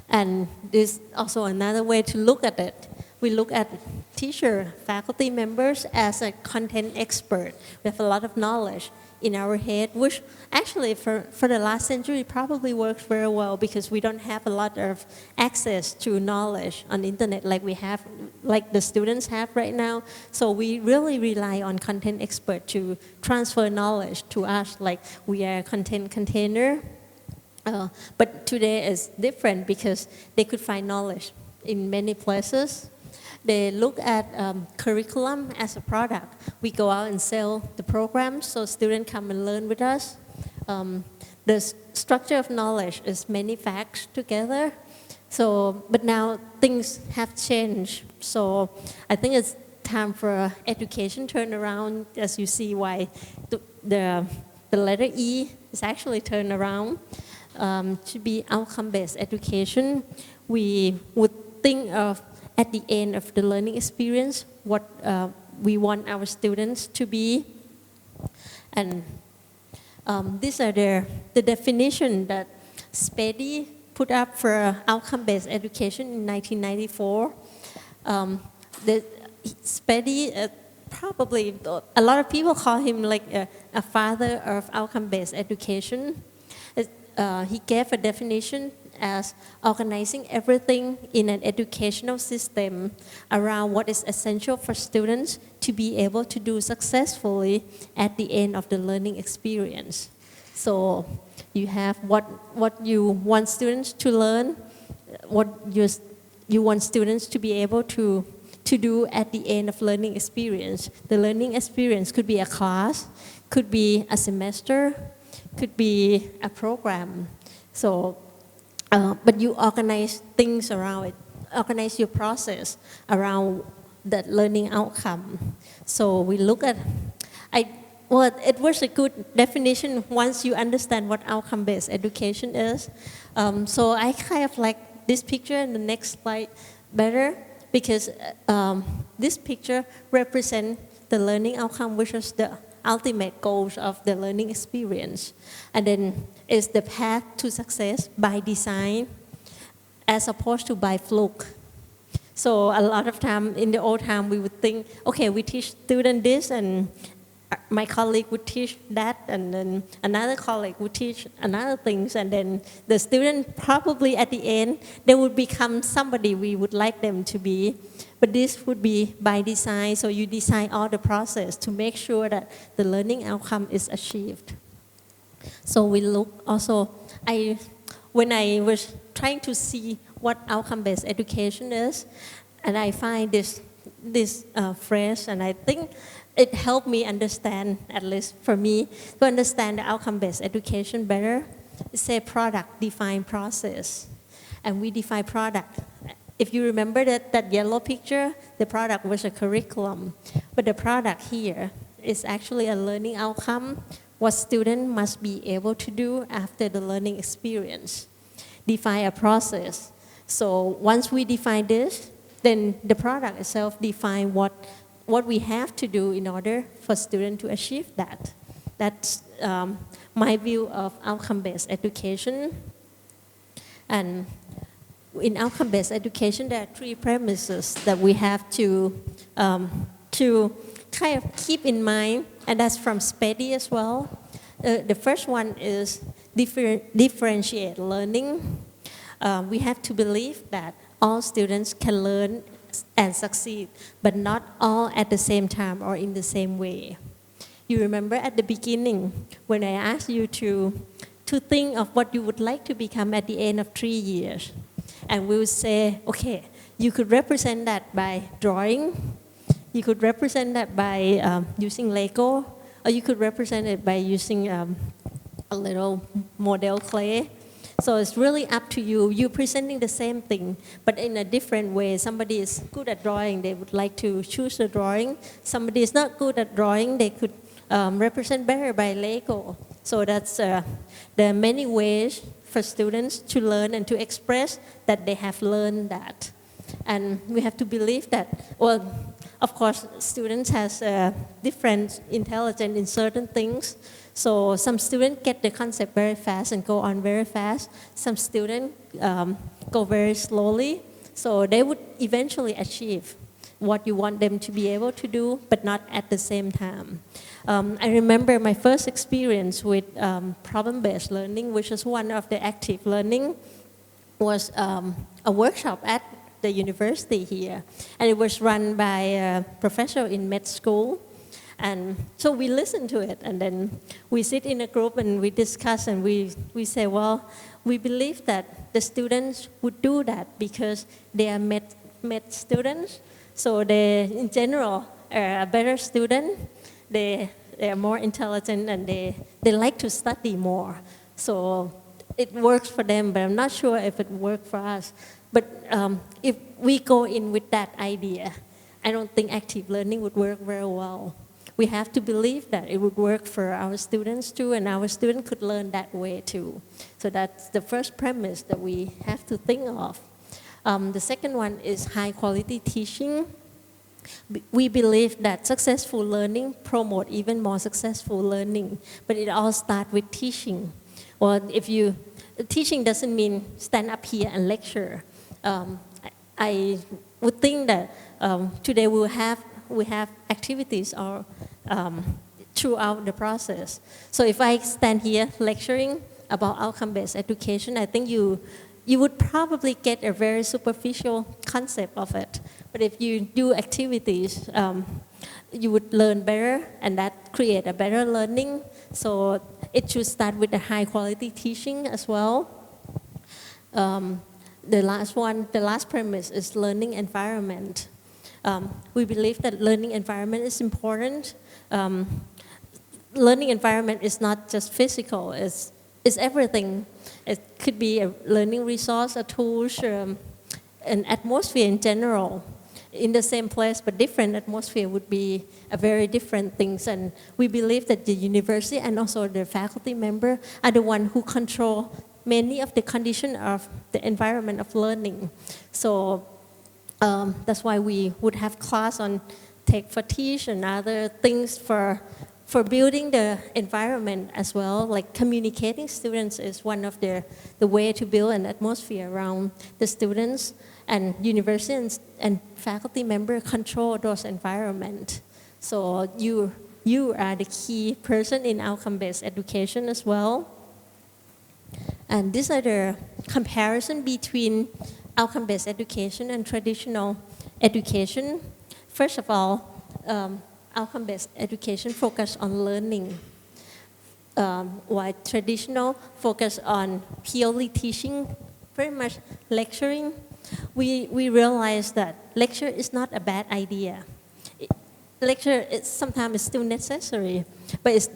And there's also another way to look at it. We look at teacher, faculty members as a content expert. We have a lot of knowledge in our head, which actually for the last century probably works very well because we don't have a lot of access to knowledge on the internet like the students have right now. So we really rely on content expert to transfer knowledge to us, like we are a content container. But today is different because they could find knowledge in many places. They look at curriculum as a product. We go out and sell the programs so students come and learn with us. The structure of knowledge is many facts together. But now things have changed. So I think it's time for education turnaround, as you see why the letter E is actually turned around. To be outcome-based education, we would think of at the end of the learning experience what we want our students to be. And these are the definition that SPEDI put up for outcome-based education in 1994. The SPEDI, probably a lot of people call him like a father of outcome-based education. He gave a definition as organizing everything in an educational system around what is essential for students to be able to do successfully at the end of the learning experience. So you have what you want students to learn, what you want students to be able to do at the end of learning experience. The learning experience could be a class, could be a semester, could be a program. So, but you organize things around it, organize your process around that learning outcome. So we look at, it was a good definition once you understand what outcome-based education is. So I kind of like this picture and the next slide better because this picture represents the learning outcome, which is the ultimate goals of the learning experience. And then is the path to success by design as opposed to by fluke. So a lot of time in the old time we would think, okay, we teach student this and my colleague would teach that and then another colleague would teach another things and then the student probably at the end they would become somebody we would like them to be. But this would be by design, so you design all the process to make sure that the learning outcome is achieved. So we look also, when I was trying to see what outcome-based education is, and I find this phrase, and I think it helped me understand, at least for me, to understand the outcome-based education better. It's a product-defined process, and we define product. If you remember that yellow picture, the product was a curriculum. But the product here is actually a learning outcome, what students must be able to do after the learning experience. Define a process. So once we define this, then the product itself defines what we have to do in order for students to achieve that. That's my view of outcome-based education. And in outcome-based education, there are three premises that we have to kind of keep in mind, and that's from SPEDI as well. The first one is differentiate learning. We have to believe that all students can learn and succeed, but not all at the same time or in the same way. You remember at the beginning when I asked you to think of what you would like to become at the end of 3 years. And we would say, okay, you could represent that by drawing, you could represent that by using Lego, or you could represent it by using a little model clay. So it's really up to you. You're presenting the same thing, but in a different way. Somebody is good at drawing, they would like to choose the drawing. Somebody is not good at drawing, they could represent better by Lego. So that's there are many ways for students to learn and to express that they have learned that. And we have to believe that, well, of course, students has different intelligence in certain things. So some students get the concept very fast and go on very fast. Some students go very slowly. So they would eventually achieve what you want them to be able to do, but not at the same time. I remember my first experience with problem-based learning, which is one of the active learning, was a workshop at the university here. And it was run by a professor in med school. And so we listen to it, and then we sit in a group and we discuss, and we say, well, we believe that the students would do that because they are med students. So they, in general, are a better student. They are more intelligent, and they like to study more. So it works for them, but I'm not sure if it worked for us. But if we go in with that idea, I don't think active learning would work very well. We have to believe that it would work for our students too, and our students could learn that way too. So that's the first premise that we have to think of. The second one is high quality teaching. We believe that successful learning promote even more successful learning, but it all starts with teaching. Well, teaching doesn't mean stand up here and lecture. I would think that today we have activities throughout the process. So if I stand here lecturing about outcome-based education, I think you would probably get a very superficial concept of it. But if you do activities, you would learn better, and that create a better learning. So it should start with a high-quality teaching as well. The last premise is learning environment. We believe that learning environment is important. Learning environment is not just physical, it's everything. It could be a learning resource, a tool, an atmosphere in general. In the same place, but different atmosphere would be a very different things. And we believe that the university and also the faculty member are the one who control many of the condition of the environment of learning. So that's why we would have class on tech for teach and other things for building the environment as well. Like communicating students is one of the way to build an atmosphere around the students, and university and faculty member control those environment. So you are the key person in outcome-based education as well. And these are the comparison between outcome-based education and traditional education. First of all, outcome-based education focus on learning, while traditional focus on purely teaching, very much lecturing. We realize that lecture is not a bad idea. Lecture sometimes is still necessary, but it's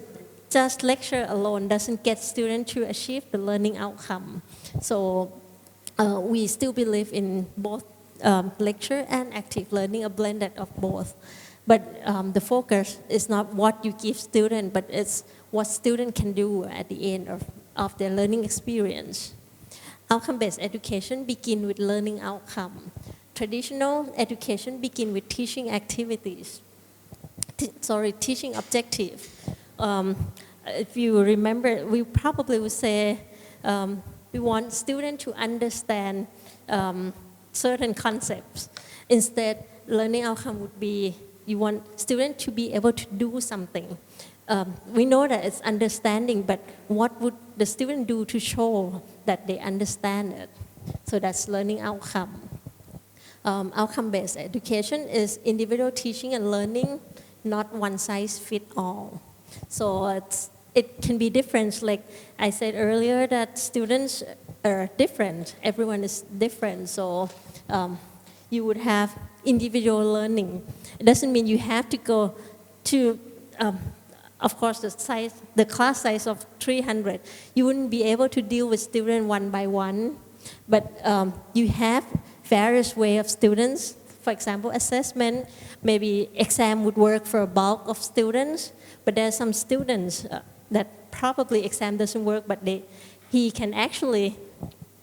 just lecture alone doesn't get students to achieve the learning outcome. So we still believe in both lecture and active learning, a blended of both. But the focus is not what you give students, but it's what students can do at the end of their learning experience. Outcome-based education begins with learning outcome. Traditional education begins with teaching activities. Teaching objective. If you remember, we probably would say we want students to understand certain concepts. Instead, learning outcome would be you want students to be able to do something. We know that it's understanding, but what would the student do to show that they understand it? So that's learning outcome. Outcome-based education is individual teaching and learning, not one size fit all. So it can be different. Like I said earlier, that students are different. Everyone is different. So you would have individual learning. It doesn't mean you have to go to of course, the class size of 300, you wouldn't be able to deal with students one by one, but you have various way of students. For example, assessment, maybe exam would work for a bulk of students, but there are some students that probably exam doesn't work, but he can actually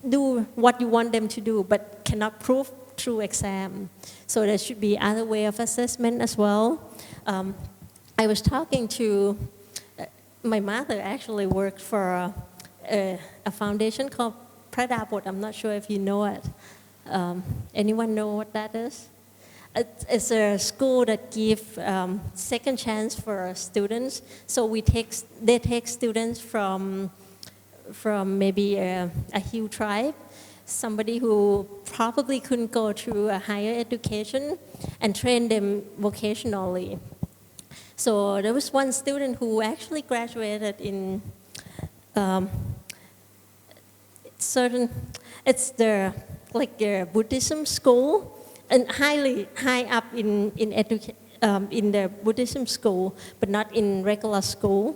do what you want them to do, but cannot prove through exam. So there should be other way of assessment as well. I was talking to, my mother actually worked for a foundation called Pradapot. I'm not sure if you know it. Anyone know what that is? It's a school that gives second chance for students. So they take students from maybe a Hill tribe, somebody who probably couldn't go through a higher education, and train them vocationally. So there was one student who actually graduated in it's the Buddhism school, and high up in the Buddhism school, but not in regular school.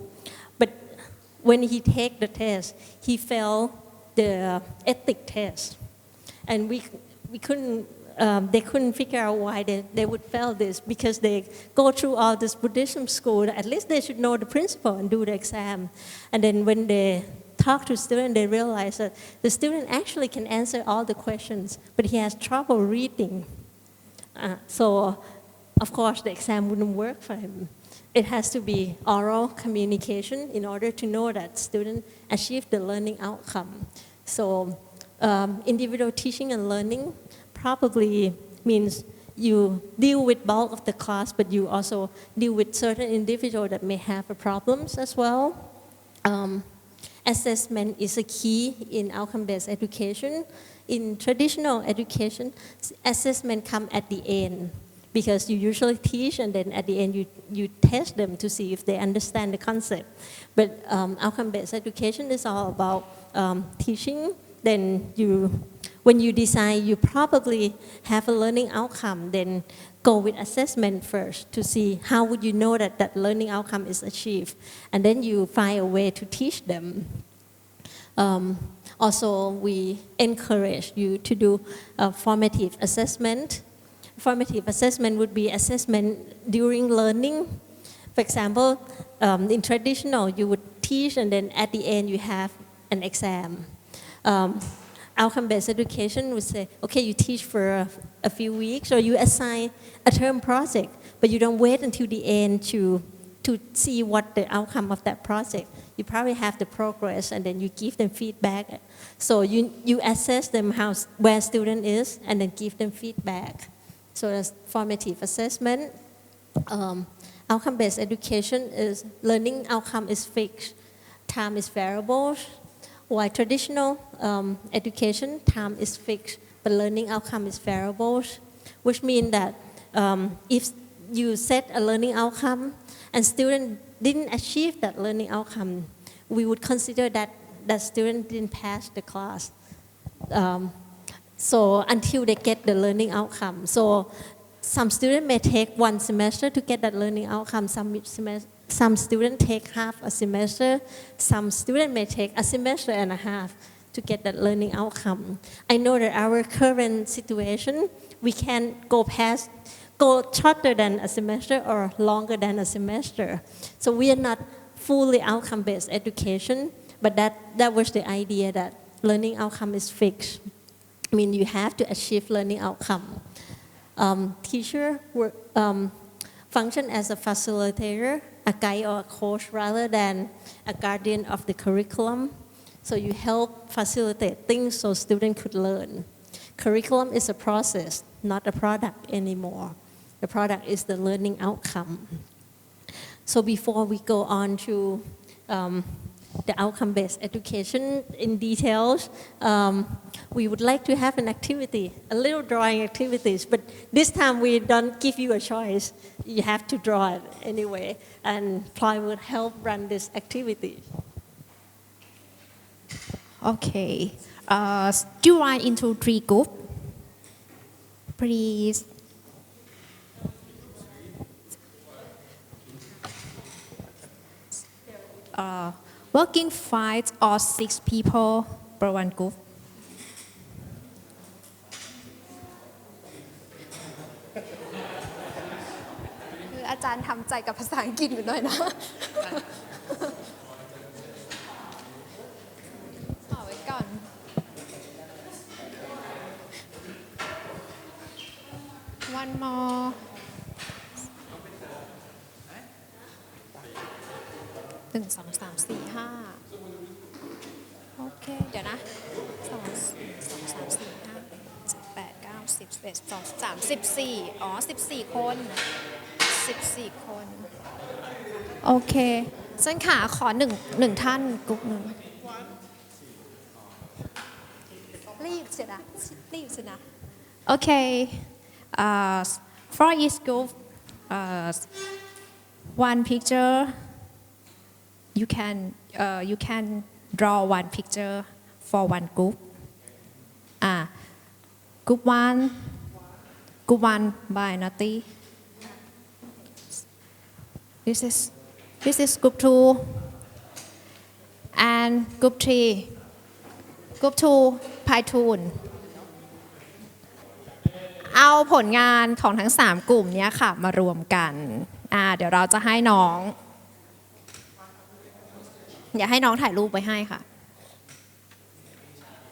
But when he take the test, he failed the ethic test, and we couldn't. They couldn't figure out why they would fail this, because they go through all this Buddhism school. At least they should know the principle and do the exam. And then when they talk to students, they realize that the student actually can answer all the questions, but he has trouble reading. So, of course, the exam wouldn't work for him. It has to be oral communication in order to know that student achieve the learning outcome. So, individual teaching and learning probably means you deal with bulk of the class, but you also deal with certain individuals that may have problems as well. Assessment is a key in outcome-based education. In traditional education, assessment comes at the end, because you usually teach and then at the end you test them to see if they understand the concept. But outcome-based education is all about teaching. Then when you design, you probably have a learning outcome, then go with assessment first to see how would you know that that learning outcome is achieved. And then you find a way to teach them. Also, we encourage you to do formative assessment. Formative assessment would be assessment during learning. For example, in traditional, you would teach and then at the end you have an exam. Outcome-based education would say, okay, you teach for a few weeks, or you assign a term project, but you don't wait until the end to see what the outcome of that project. You probably have the progress, and then you give them feedback. So you assess them where student is, and then give them feedback. So that's formative assessment. Outcome-based education is learning outcome is fixed, time is variable. While traditional education, time is fixed, but learning outcome is variables, which means that if you set a learning outcome and student didn't achieve that learning outcome, we would consider that that student didn't pass the class. So until they get the learning outcome. So some students may take one semester to get that learning outcome. Some students take half a semester. Some students may take a semester and a half to get that learning outcome. I know that our current situation, we can go shorter than a semester or longer than a semester. So we are not fully outcome-based education, but that was the idea that learning outcome is fixed. I mean, you have to achieve learning outcome. Teacher function as a facilitator, a guide or a coach, rather than a guardian of the curriculum. So you help facilitate things so students could learn. Curriculum is a process, not a product anymore. The product is the learning outcome. So before we go on to the outcome-based education in details, we would like to have an activity, a little drawing activities, but this time we don't give you a choice. You have to draw it anyway, and Ploy will help run this activity. Okay. Divide into 3 groups. Please. working 5 or 6 people per one group คืออาจารย์ทำใจกับภาษาอังกฤษอยู่หน่อยนะต่อไว้ก่อน one more 1 2 3 4 5โอเคเดี๋ยวนะ2 3 4 5 7 8 9 10 11 12 13 14อ๋อ14 คน14 คนโอเคฉันขาขอ1ท่านกลุ่มหนึ่งรีบเสียนะโอเคfor each group one picture you can draw one picture for one group group one by Nati this is group 2 and group 2 Python เอาผลงานของทั้ง3กลุ่มนี้ค่ะมารวมกันเดี๋ยวเราจะให้น้องอย่าให้น้องถ่ายรูปไว้ให้ค่ะ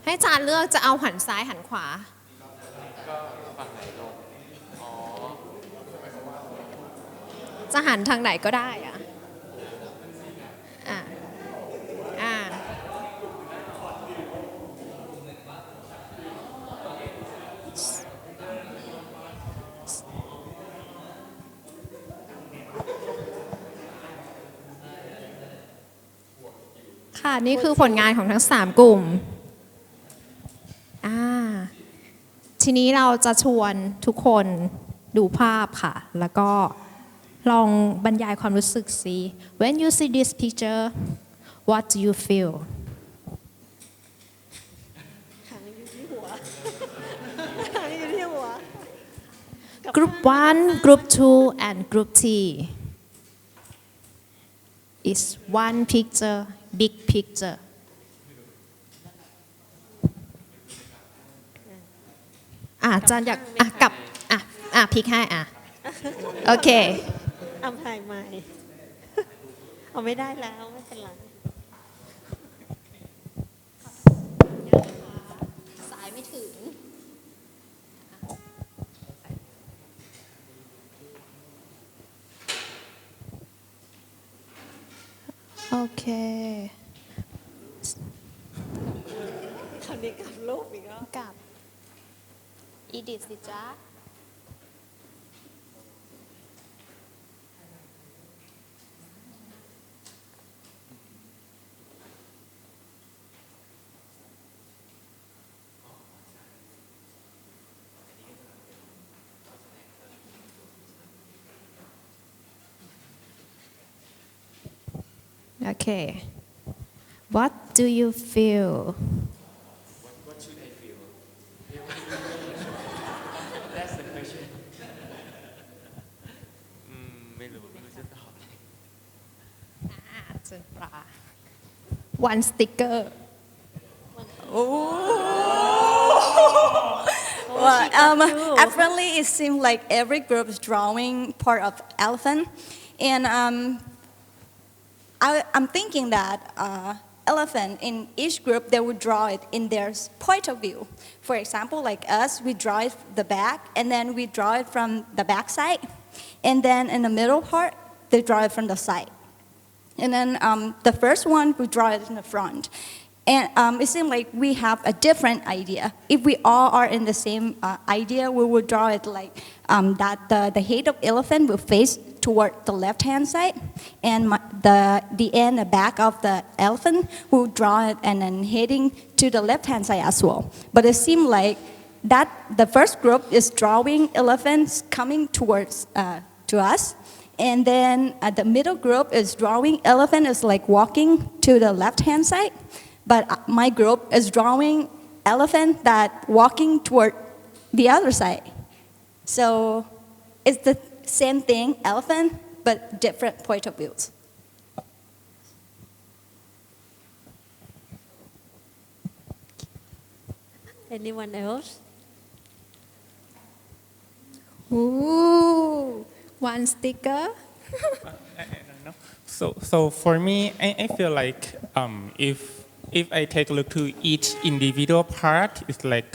ให้อาจารย์เลือกจะเอาหันซ้ายหันขวาจะหันทางไหนก็ได้ค่ะนี่คือผลงานของทั้ง3กลุ่มทีนี้เราจะชวนทุกคนดูภาพค่ะแล้วก็ลองบรรยายความรู้สึกสิ When you see this picture what do you feel หางอยู่ที่หัวหางอยู่ที่หัว Group 1 Group 2 and Group 3 is one picture big picture อาจารย์อยากกลับพลิกให้โอเคเอาถ่ายใหม่เอาไม่ได้แล้วไม่เป็นไรสายไม่ถึงโอเคคราวนี้กลับรูปอีกแล้วกลับอีดิทสิจ๊ะOkay. What do you feel? What should I feel? That's the question. ไม่รู้จะตอบเจนปลา One sticker. Well, apparently it seemed like every group is drawing part of elephant, and I'm thinking that elephant in each group they would draw it in their point of view. For example, like us, we draw it the back, and then we draw it from the back side, and then in the middle part they draw it from the side, and then the first one we draw it in the front. And it seems like we have a different idea. If we all are in the same idea, we would draw it like that the head of elephant will face toward the left-hand side, and the end, the back of the elephant will draw it and then heading to the left-hand side as well. But it seemed like that the first group is drawing elephants coming towards to us, and then the middle group is drawing elephant is like walking to the left-hand side. But my group is drawing elephant that walking toward the other side. So it's the same thing, elephant, but different point of views. Anyone else? Ooh, one sticker. I don't know. So for me, I feel like if I take a look to each individual part, it's like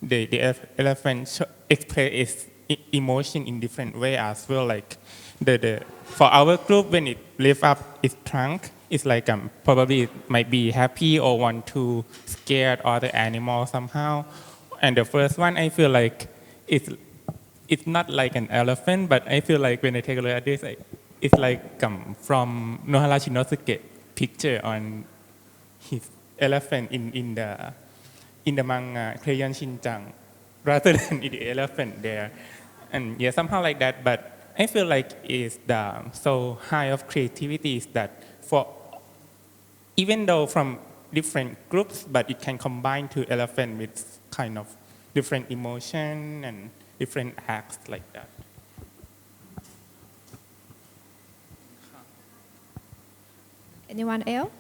the elephant express its emotion in different way as well. Like the for our group, when it lift up its trunk, it's like probably it might be happy or want to scare other animals somehow. And the first one, I feel like it's not like an elephant, but I feel like when I take a look at this, it's like from Nohara Shinosuke picture on his elephant in the manga Crayon Shin-chan, rather than the elephant there, and yeah, somehow like that. But I feel like it's the so high of creativity is that for even though from different groups, but it can combine to elephant with kind of different emotion and different acts like that. Anyone else?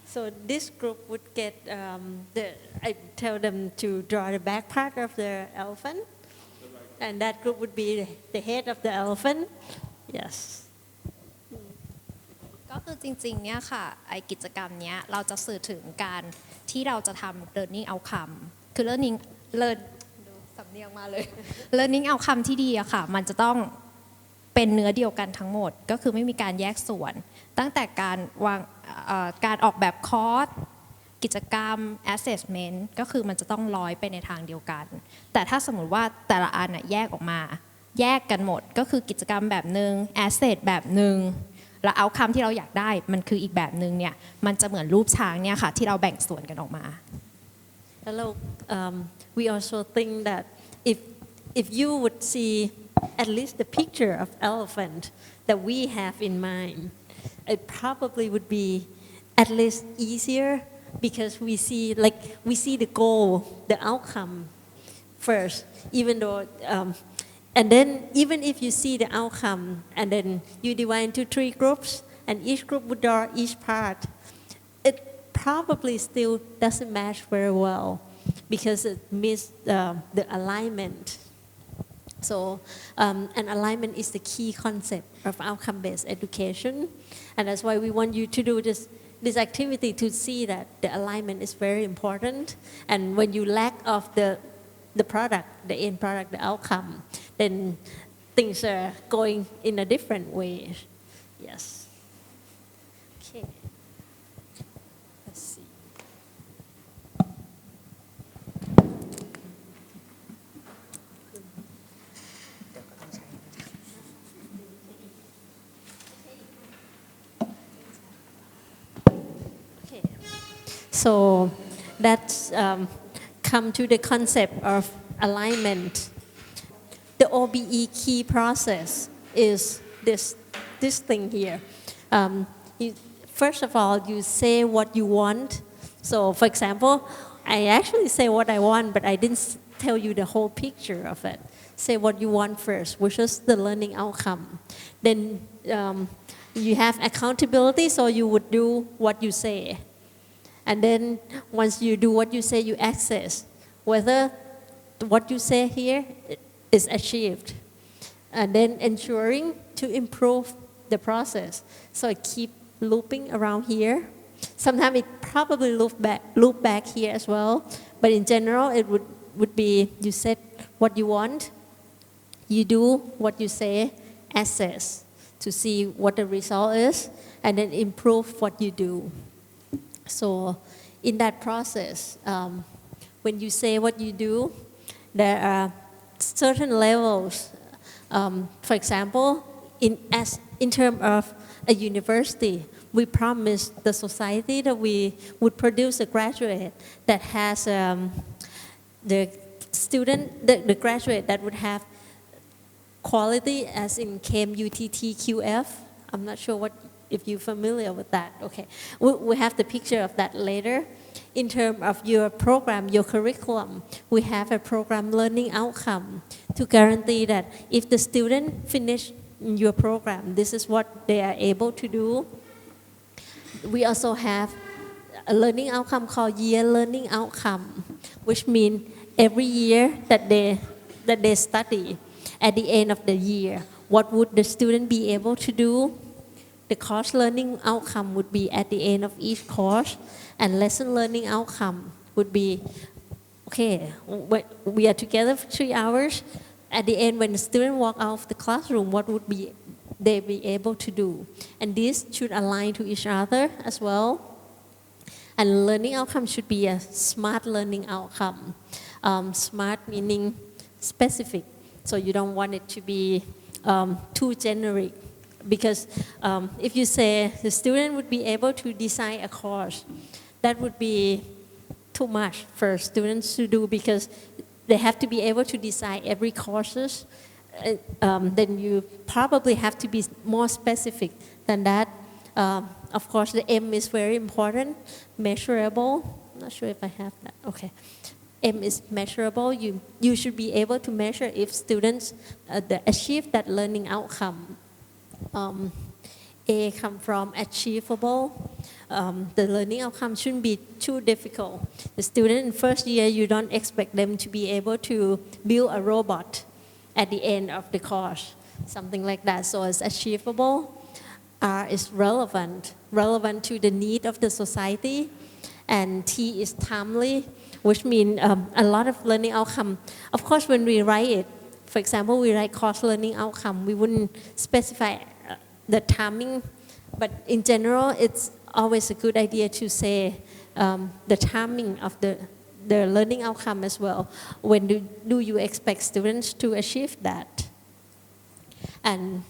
So this group would get I tell them to draw the back part of the elephant, and that group would be the head of the elephant. Yes. ก็คือจริงๆ เนี่ยค่ะไอกิจกรรมเนี้ยเราจะสื่อถึงการที่เราจะทำ learning outcome คือ learning ดูสำเนียงมาเลย learning outcome ที่ดีอะค่ะมันจะต้องเป็นเนื้อเดียวกันทั้งหมดก็คือไม่มีการแยกส่วนตั้งแต่การวางการออกแบบคอร์สกิจกรรม assessment ก็คือมันจะต้องร้อยไปในทางเดียวกันแต่ถ้าสมมุติว่าแต่ละอันแยกออกมาแยกกันหมดก็คือกิจกรรมแบบนึง asset แบบนึงแล้วเอาคำที่เราอยากได้มันคืออีกแบบนึงเนี่ยมันจะเหมือนรูปช้างเนี่ยค่ะที่เราแบ่งส่วนกันออกมา Hello. We also think that if you would see at least the picture of elephant that we have in mind, it probably would be at least easier because we see the goal, the outcome first, even though and then even if you see the outcome and then you divide into 3 groups and each group would draw each part, it probably still doesn't match very well because it misses the alignment. So, and alignment is the key concept of outcome-based education, and that's why we want you to do this activity to see that the alignment is very important. And when you lack of the product, the end product, the outcome, then things are going in a different way. Yes. Okay. Let's see. Okay. So that's come to the concept of alignment. The OBE key process is this thing here. First of all, you say what you want. So, for example, I actually say what I want, but I didn't tell you the whole picture of it. Say what you want first, which is the learning outcome. Then you have accountability, so you would do what you say. And then once you do what you say, you assess whether what you say here is achieved. And then ensuring to improve the process. So it keep looping around here. Sometimes it probably loop back here as well. But in general, it would be you said what you want, you do what you say, assess to see what the result is, and then improve what you do. So in that process, when you say what you do, there are certain levels. For example, in terms of a university, we promised the society that we would produce a graduate that has the graduate that would have quality as in KMUTT QF. I'm not sure if you're familiar with that. Okay, we have the picture of that later. In terms of your program, your curriculum, we have a program learning outcome to guarantee that if the student finish your program, this is what they are able to do. We also have a learning outcome called year learning outcome, which means every year that they study, at the end of the year, what would the student be able to do? The course learning outcome would be at the end of each course, and lesson learning outcome would be, okay, we are together for 3 hours. At the end, when the student walk out of the classroom, what would they be able to do? And this should align to each other as well. And learning outcome should be a smart learning outcome. Smart meaning specific. So you don't want it to be too generic. Because if you say the student would be able to design a course, that would be too much for students to do because they have to be able to design every courses. Then you probably have to be more specific than that. Of course, the M is very important, measurable. I'm not sure if I have that. Okay. M is measurable. You should be able to measure if students achieve that learning outcome. A come from achievable. The learning outcome shouldn't be too difficult. The student in first year, you don't expect them to be able to build a robot at the end of the course, something like that. So it's achievable. R is relevant to the need of the society. And T is timely, which means a lot of learning outcome. Of course, when we write it, for example, we write course learning outcome, we wouldn't specify the timing, but in general, it's always a good idea to say the timing of the learning outcome as well. When do you expect students to achieve that? And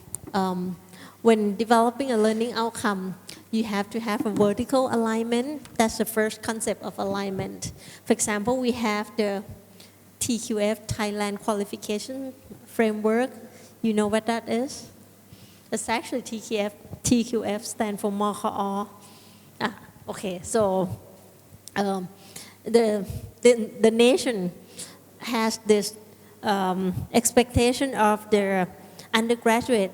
when developing a learning outcome, you have to have a vertical alignment. That's the first concept of alignment. For example, we have the TQF, Thailand Qualification Framework. You know what that is? It's actually TQF stands for Mok'o. Okay, so the nation has this expectation of their undergraduate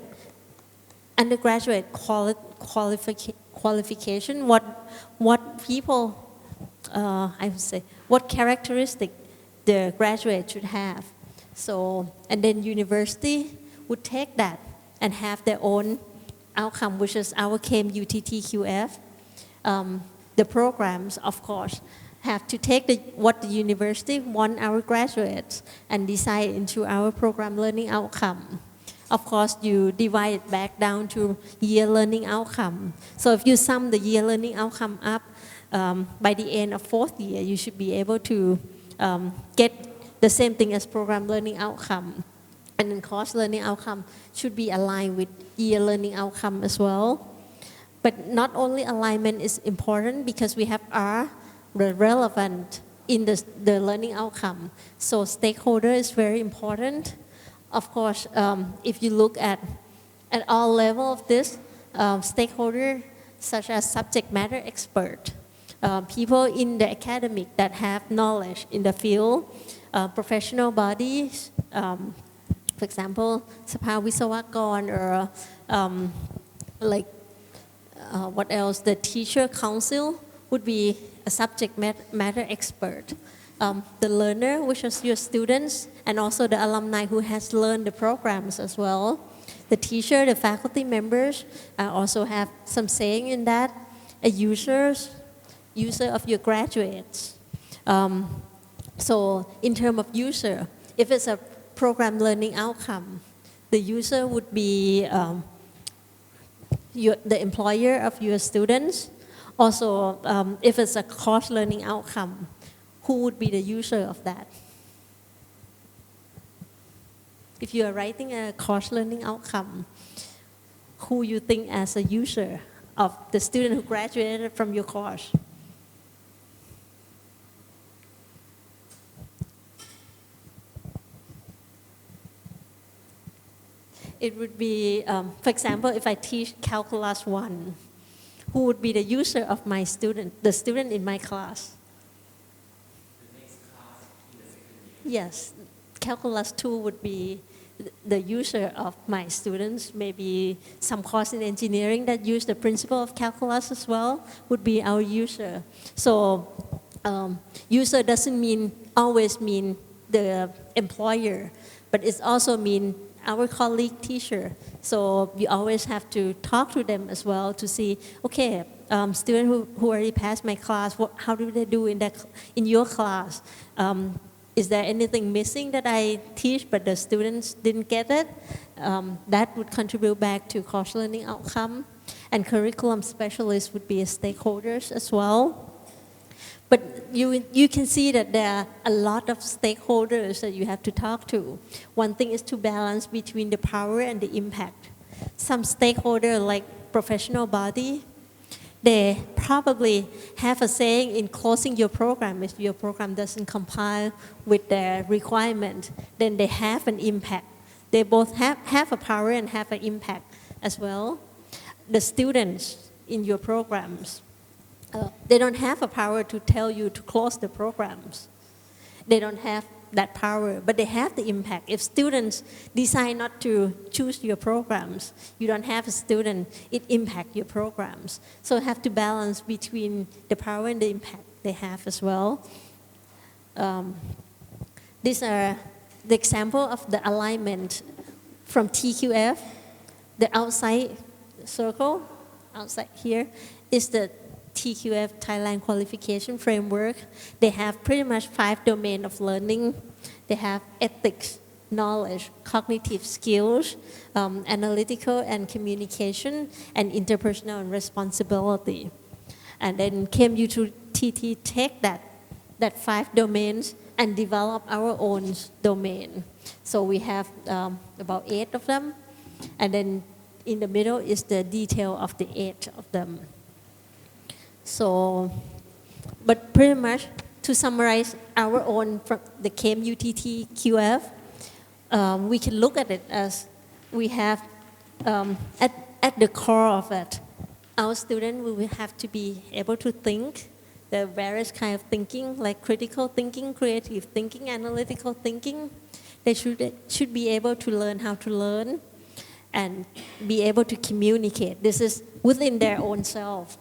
qualification. What people, I would say, what characteristic the graduate should have. So, and then university would take that and have their own outcome, which is our KMUTT QF. The programs, of course, have to take what the university want our graduates and decide into our program learning outcome. Of course, you divide it back down to year learning outcome. So if you sum the year learning outcome up, by the end of 4th year, you should be able to get the same thing as program learning outcome. And then course learning outcome should be aligned with year learning outcome as well. But not only alignment is important because we have R, the relevant in the learning outcome. So stakeholder is very important. Of course, if you look at all level of this, stakeholder such as subject matter expert, people in the academic that have knowledge in the field, professional bodies, for example, สภาวิศวกร or what else? The teacher council would be a subject matter expert. The learner, which is your students, and also the alumni who has learned the programs as well. The teacher, the faculty members also have some saying in that. A user of your graduates. So in terms of user, if it's a program learning outcome, the user would be the employer of your students. Also, if it's a course learning outcome, who would be the user of that? If you are writing a course learning outcome, who you think as a user of the student who graduated from your course. It would be, for example, if I teach Calculus 1, who would be the user of my student, the student in my class? Yes, Calculus 2 would be the user of my students. Maybe some course in engineering that use the principle of calculus as well would be our user. So user doesn't always mean the employer, but it also mean our colleague teacher. So you always have to talk to them as well to see, okay, student who already passed my class, how do they do in your class? Is there anything missing that I teach but the students didn't get it? That would contribute back to course learning outcome. And curriculum specialists would be stakeholders as well. But you can see that there are a lot of stakeholders that you have to talk to. One thing is to balance between the power and the impact. Some stakeholder like professional body, they probably have a saying in closing your program. If your program doesn't comply with their requirement, then they have an impact. They both have a power and have an impact as well. The students in your programs, they don't have a power to tell you to close the programs. They don't have that power, but they have the impact. If students decide not to choose your programs, you don't have a student, it impacts your programs. So you have to balance between the power and the impact they have as well. These are the example of the alignment from TQF. The outside circle, outside here, is the TQF Thailand Qualification Framework. They have pretty much 5 domains of learning. They have ethics, knowledge, cognitive skills, analytical and communication, and interpersonal and responsibility. And then KMUTT take that 5 domains and develop our own domain. So we have about 8 of them. And then in the middle is the detail of the 8 of them. So, but pretty much to summarize our own from the KMUTT QF, we can look at it as we have at the core of it, our student will have to be able to think the various kind of thinking, like critical thinking, creative thinking, analytical thinking. They should be able to learn how to learn and be able to communicate. This is within their own self.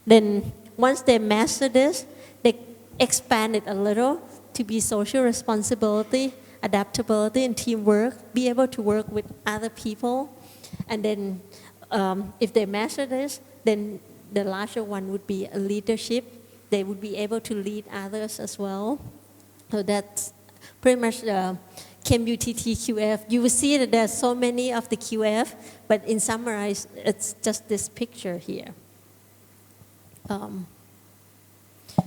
Then once they master this, they expand it a little to be social responsibility, adaptability, and teamwork, be able to work with other people. And then if they master this, then the larger one would be a leadership. They would be able to lead others as well. So that's pretty much the KMUTT QF. You will see that there are so many of the QF, but in summarize, it's just this picture here.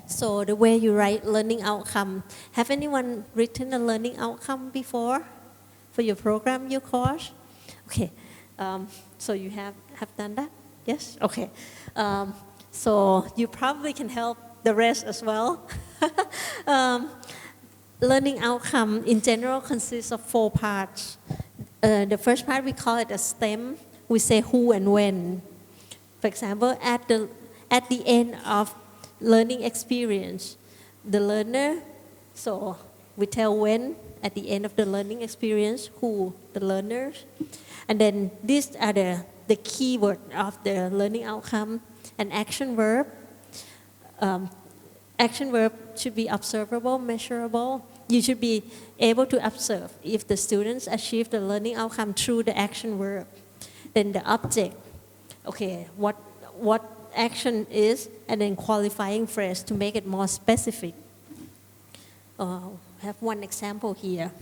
So the way you write learning outcome, have anyone written a learning outcome before for your program, your course? Okay, so you have done that? Yes? Okay. So you probably can help the rest as well. Learning outcome in general consists of 4 parts. The first part we call it a stem. We say who and when. For example, at the end of learning experience, the learner, so we tell when at the end of the learning experience, who, the learners. And then these are the keyword of the learning outcome. An action verb. Action verb should be observable, measurable. You should be able to observe if the students achieve the learning outcome through the action verb. Then the object, okay, what action is, and then qualifying phrase to make it more specific. I have one example here.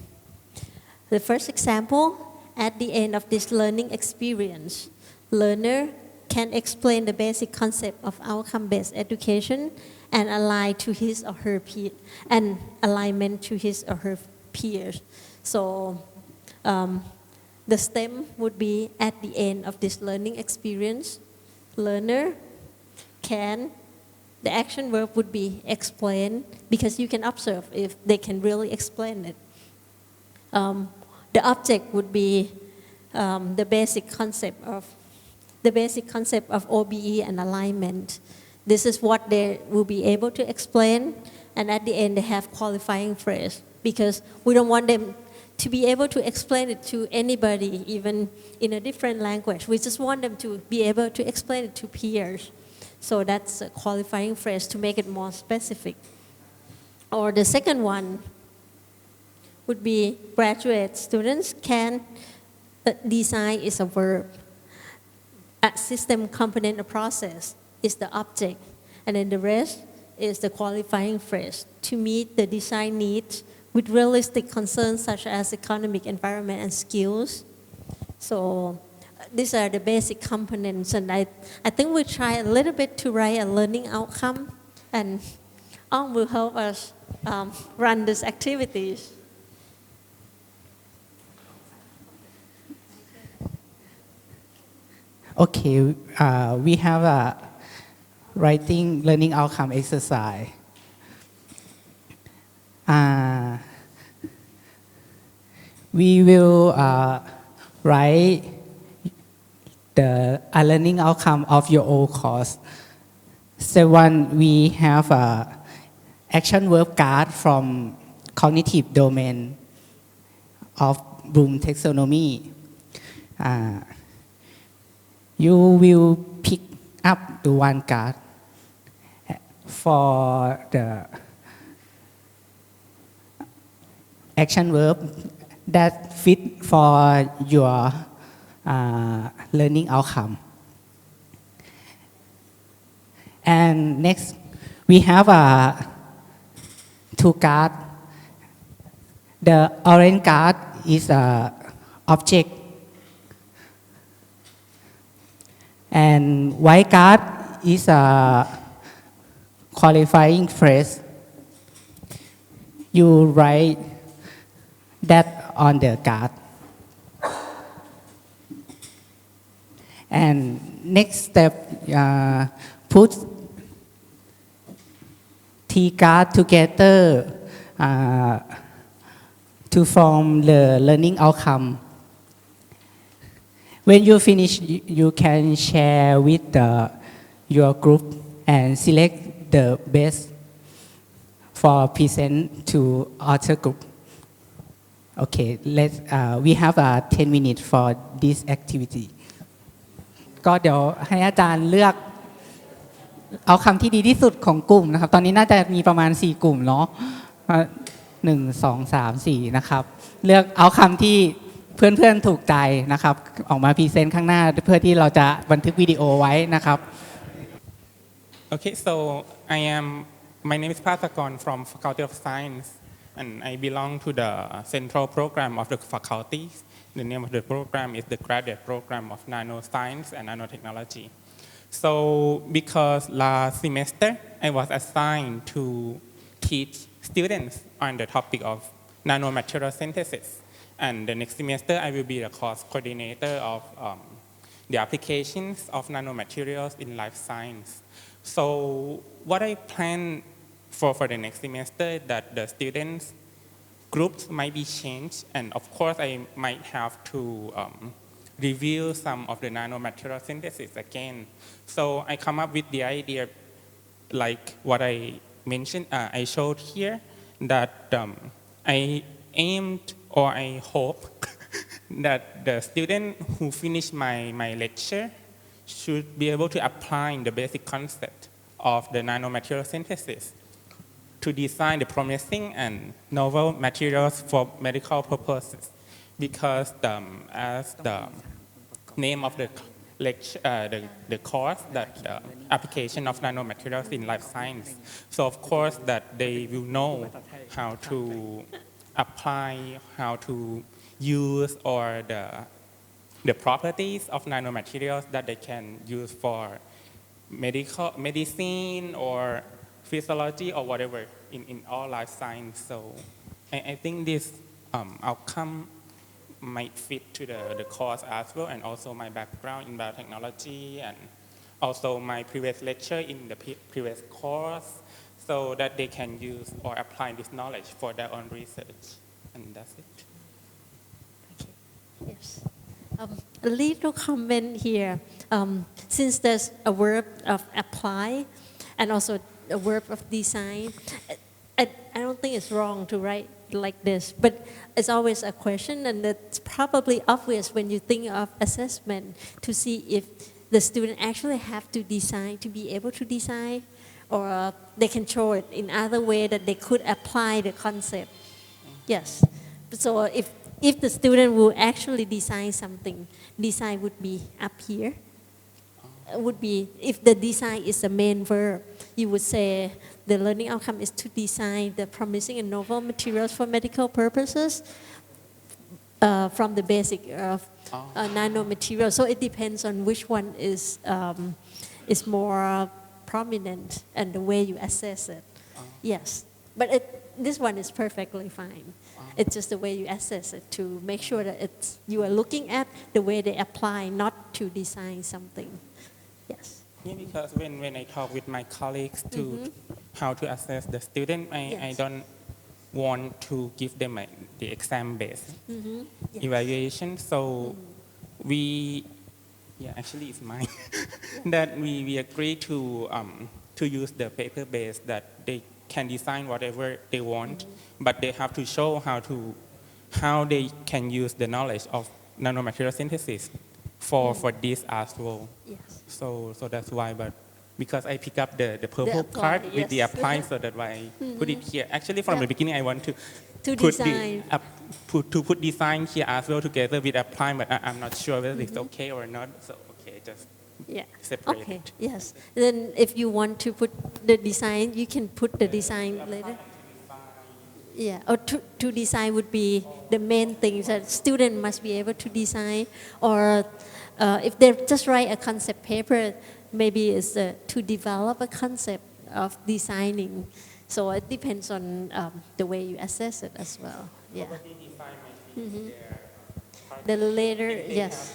The first example, at the end of this learning experience, learner can explain the basic concept of outcome-based education and align to his or her peer, and alignment to his or her peers. So The STEM would be at the end of this learning experience. Learner can, the action verb would be explain, because you can observe if they can really explain it. The object would be the basic concept of OBE and alignment. This is what they will be able to explain, and at the end they have qualifying phrase, because we don't want them to be able to explain it to anybody, even in a different language. We just want them to be able to explain it to peers. So that's a qualifying phrase to make it more specific. Or the second one would be graduate students can, design is a verb. A system component, a process is the object. And then the rest is the qualifying phrase to meet the design needs with realistic concerns such as economic, environment, and skills. So these are the basic components, and I think we try a little bit to write a learning outcome, and Ong will help us run these activities. Okay, we have a writing learning outcome exercise. We will write a learning outcome of your own course. Step 1, we have a action verb card from cognitive domain of Bloom taxonomy. You will pick up the one card for the action verb that fit for your learning outcome. And next, we have two cards. The orange card is a object, and white card is a qualifying phrase. You write that on the card. And next step, put T card together to form the learning outcome. When you finish, you can share with your group and select the best for present to other group. Okay, we have 10 minutes for this activity. ก็เดี๋ยวให้อาจารย์เลือกเอาคำที่ดีที่สุดของกลุ่มนะครับตอนนี้น่าจะมีประมาณ4กลุ่มเนาะ1 2 3 4นะครับเลือกเอาคำที่เพื่อนๆถูกใจนะครับออกมาพรีเซนต์ข้างหน้าเพื่อที่เราจะบันทึกวิดีโอไว้นะครับ Okay, so my name is Pasakon from Faculty of Science, and I belong to the central program of the faculty. The name of the program is the graduate program of nanoscience and nanotechnology. So because last semester I was assigned to teach students on the topic of nanomaterial synthesis, and the next semester I will be the course coordinator of the applications of nanomaterials in life science. So what I plan for the next semester that the students groups might be changed, and of course I might have to review some of the nanomaterial synthesis again. So I come up with the idea like what I mentioned, I showed here, that I aimed or I hope that the student who finish my lecture should be able to apply the basic concept of the nanomaterial synthesis to design the promising and novel materials for medical purposes, because as the name of the lecture, the course, that application of nanomaterials in life science. So of course that they will know how to apply, how to use, or the properties of nanomaterials that they can use for medicine or physiology or whatever in all life science. So I think this outcome might fit to the course as well, and also my background in biotechnology, and also my previous lecture in the previous course, so that they can use or apply this knowledge for their own research. And that's it. Yes. A little comment here. Since there's a verb of apply and also a verb of design, I don't think it's wrong to write like this, but it's always a question, and it's probably obvious when you think of assessment to see if the student actually have to design to be able to design, or they can show it in other way that they could apply the concept. Yes. So if the student will actually design something, design would be up here. Would be, if the design is the main verb, you would say the learning outcome is to design the promising and novel materials for medical purposes from the basic of nanomaterials. So it depends on which one is more prominent and the way you assess it. Yes, but this one is perfectly fine. It's just the way you assess it to make sure that you are looking at the way they apply, not to design something. Yes. Yeah, because when I talk with my colleagues to how to assess the student, I don't want to give them the exam-based evaluation. So actually it's mine, that we agree to use the paper-based, that they can design whatever they want, but they have to show how they can use the knowledge of nanomaterial synthesis for this as well. Yes. So that's why, but because I pick up the purple apply, part with the yes. apply, so that's why I put it here. Actually, from the beginning, I want to put design. put design here as well together with apply, but I'm not sure whether it's okay or not. So okay, just separate Okay. it. Yes. Then if you want to put the design, you can put the design later. Yeah, or to design would be the main thing that student must be able to design, or if they just write a concept paper, maybe it's to develop a concept of designing. So it depends on the way you assess it as well. Yeah. The later, yes.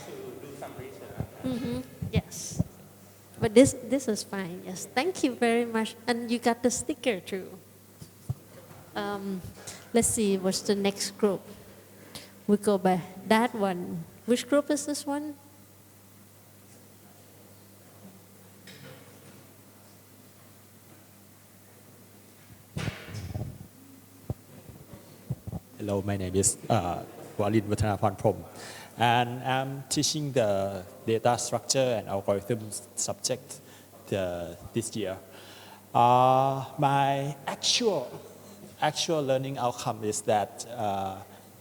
Yes. But this is fine. Yes. Thank you very much. And you got the sticker too. Let's see, what's the next group? We go by that one. Which group is this one? Hello, my name is Walin Vattanapan-Prom, and I'm teaching the data structure and algorithms subject this year. My actual learning outcome is that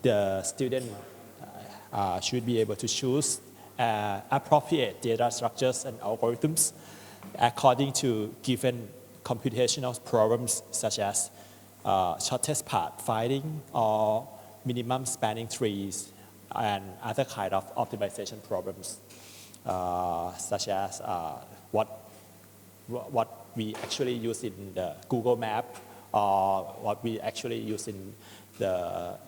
the student should be able to choose appropriate data structures and algorithms according to given computational problems such as shortest path finding or minimum spanning trees and other kind of optimization problems such as what we actually use in the Google Map or what we actually use in the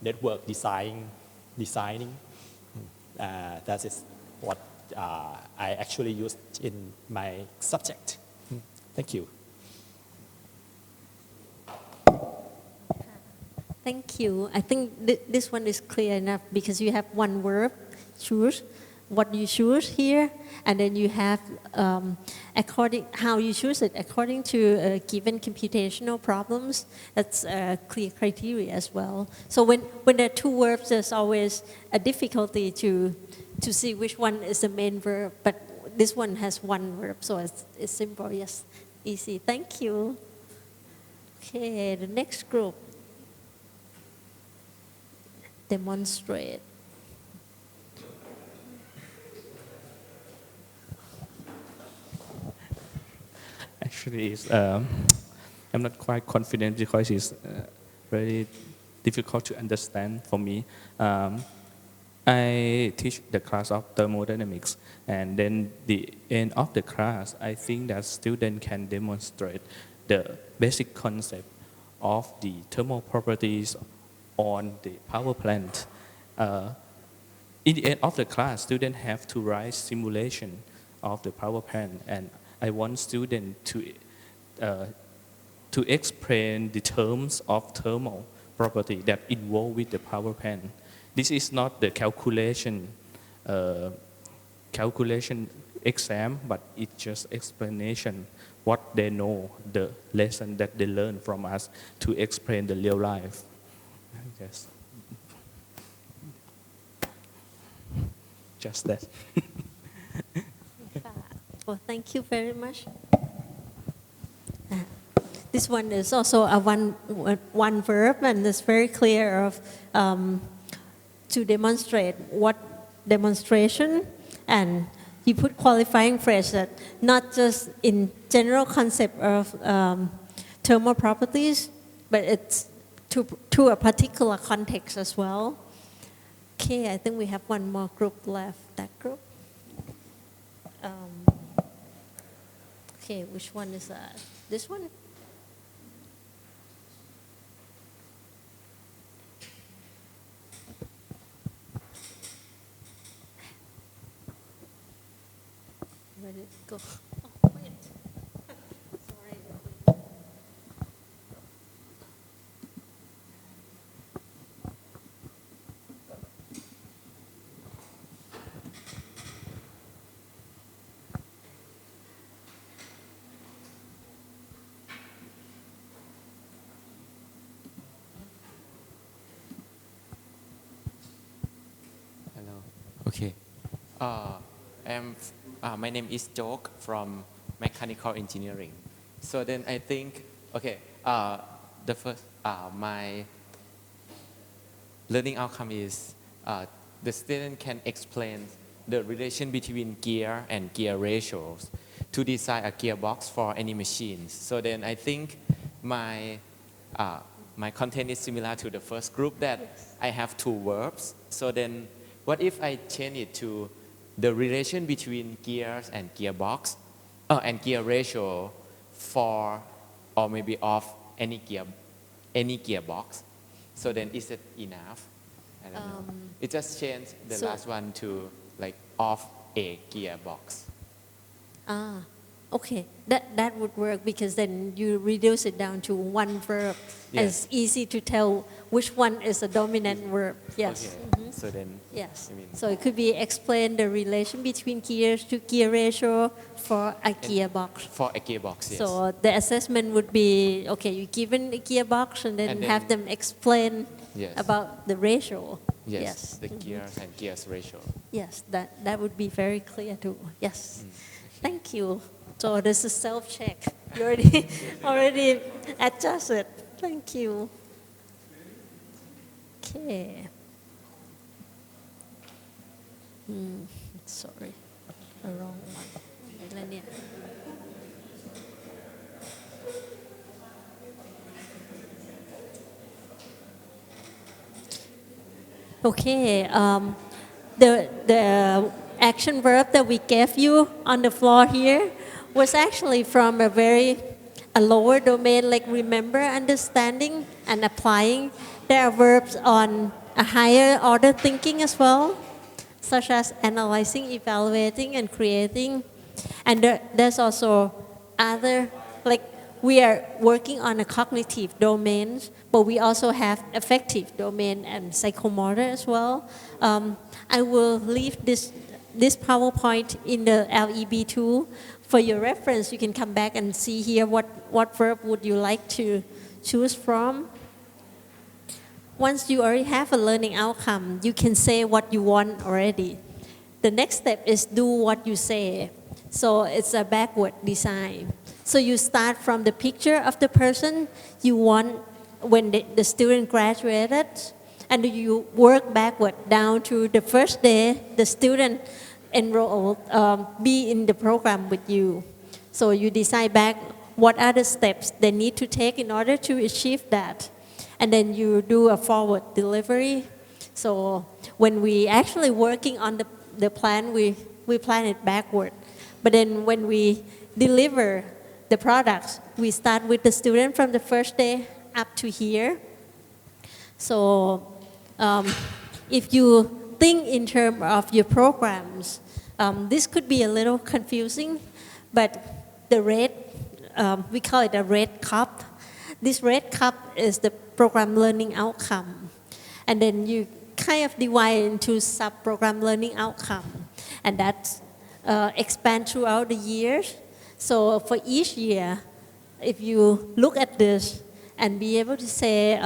network designing. That is what I actually used in my subject. Thank you. Thank you. I think this one is clear enough because you have one verb, choose, what you choose here, and then you have how you choose it according to given computational problems. That's a clear criteria as well. So when there are two verbs, there's always a difficulty to see which one is the main verb. But this one has one verb, so it's simple. Yes, easy. Thank you. Okay, the next group. Demonstrate. Actually, I'm not quite confident because it's very difficult to understand for me. I teach the class of thermodynamics, and then the end of the class, I think that students can demonstrate the basic concept of the thermal properties on the power plant, in the end of the class, students have to write simulation of the power plant, and I want students to explain the terms of thermal property that involved with the power plant. This is not the calculation exam, but it's just explanation what they know, the lesson that they learn from us to explain the real life. Yes. Just that. Well, thank you very much. This one is also a one verb, and it's very clear of to demonstrate what demonstration, and you put qualifying phrase that not just in general concept of thermal properties, but it's to a particular context as well. Okay, I think we have one more group left. That group. Okay, which one is that? This one? Where did it go? Oh, wait. Sorry. Hello. Okay. My name is Jok from Mechanical Engineering. So then I think, okay, the first, my learning outcome is the student can explain the relation between gear and gear ratios to design a gearbox for any machines. So then I think my content is similar to the first group, that I have two verbs. So then what if I change it to the relation between gears and gearbox and gear ratio for, or maybe of any gearbox? So then is it enough? I don't know. It just changed the last one to like of a gearbox. Okay, that would work, because then you reduce it down to one verb. Yes. It's easy to tell which one is a dominant verb. Yes. Okay. So then, Yes. I mean, So it could be explain the relation between gears to gear ratio for a gearbox. for a gearbox, yes. So the assessment would be, okay, you given a gearbox and then, And then- have them explain Yes. about the ratio. Yes, the gears and gears ratio. Yes, that would be very clear too. Yes. Thank you. So this is self-check. You already adjusted. Thank you. Okay. Sorry, the wrong one. อะไรเนี่ย Okay, the action verb that we gave you on the floor here was actually from a lower domain, like remember, understanding, and applying. There are verbs on a higher order thinking as well, such as analyzing, evaluating, and creating. And there's also other, like we are working on a cognitive domain, but we also have affective domain and psychomotor as well. I will leave this PowerPoint in the LEB tool for your reference. You can come back and see here what verb would you like to choose from. Once you already have a learning outcome, you can say what you want already. The next step is do what you say. So it's a backward design. So you start from the picture of the person you want when the student graduated, and you work backward down to the first day the student enrolled, be in the program with you. So you decide back what are the steps they need to take in order to achieve that. And then you do a forward delivery. So when we actually working on the plan, we plan it backward. But then when we deliver the products, we start with the student from the first day up to here. So if you think in terms of your programs, this could be a little confusing, but the red, we call it a red cup. This red cup is the program learning outcome. And then you kind of divide into sub-program learning outcome. And that expand throughout the years. So for each year, if you look at this and be able to say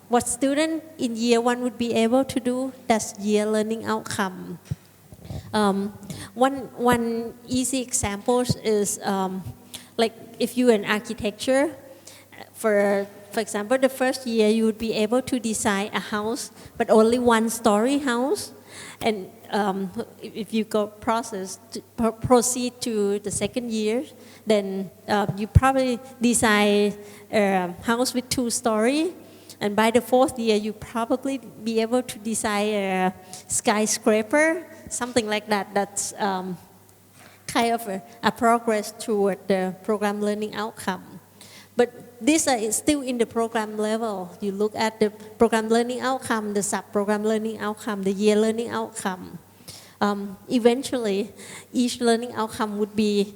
what student in year 1 would be able to do, that's year learning outcome. One easy example is like if you're in architecture, for example, the first year you would be able to design a house, but only one-story house. And if you proceed to the second year, then you probably design a house with 2-story. And by the 4th year, you probably be able to design a skyscraper, something like that. That's kind of a progress toward the program learning outcome. But these are still in the program level. You look at the program learning outcome, the sub-program learning outcome, the year learning outcome. Eventually, each learning outcome would be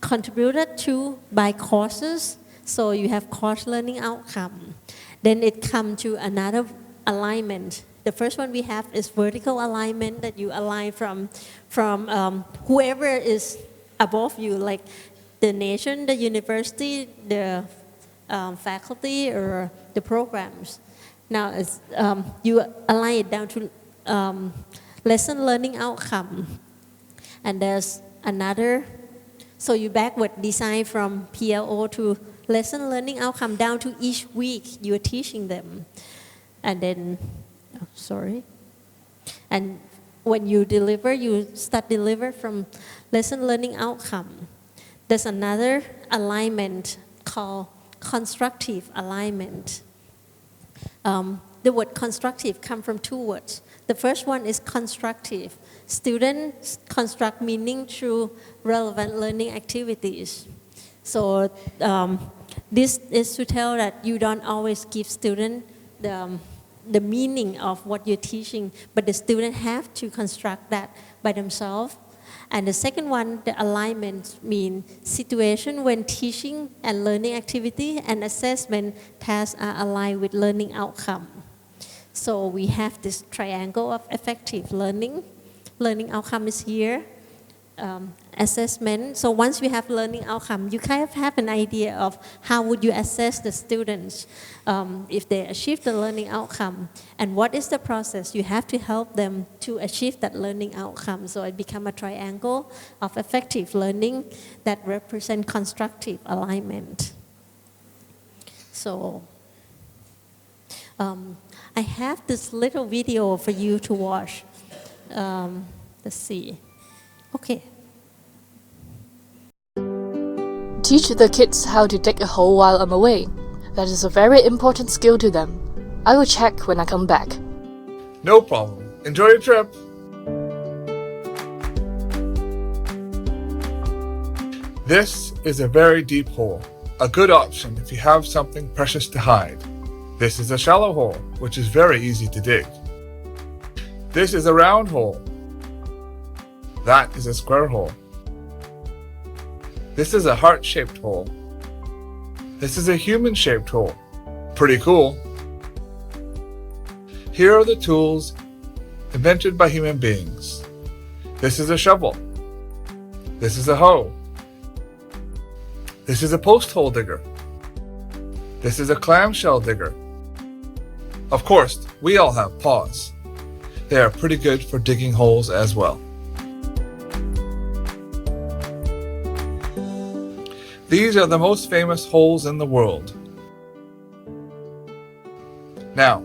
contributed to by courses. So you have course learning outcome. Then it comes to another alignment. The first one we have is vertical alignment, that you align from whoever is above you, like the nation, the university, the faculty, or the programs. Now it's, you align it down to lesson learning outcome. And there's another, so you backward design from PLO to lesson learning outcome down to each week you're teaching them. And then, and when you deliver, you start deliver from lesson learning outcome. There's another alignment called constructive alignment. The word constructive comes from 2 words. The first one is constructive. Students construct meaning through relevant learning activities. So this is to tell that you don't always give students the meaning of what you're teaching, but the student have to construct that by themselves. And the second one, the alignment, means situation when teaching and learning activity and assessment tasks are aligned with learning outcome. So we have this triangle of effective learning. Learning outcome is here. Assessment. So once you have learning outcome, you kind of have an idea of how would you assess the students if they achieve the learning outcome, and what is the process you have to help them to achieve that learning outcome. So it becomes a triangle of effective learning that represent constructive alignment. So I have this little video for you to watch. Let's see. Okay. Teach the kids how to dig a hole while I'm away. That is a very important skill to them. I will check when I come back. No problem. Enjoy your trip. This is a very deep hole, a good option if you have something precious to hide. This is a shallow hole, which is very easy to dig. This is a round hole. That is a square hole. This is a heart-shaped hole. This is a human-shaped hole. Pretty cool. Here are the tools invented by human beings. This is a shovel. This is a hoe. This is a post hole digger. This is a clamshell digger. Of course, we all have paws. They are pretty good for digging holes as well. These are the most famous holes in the world. Now,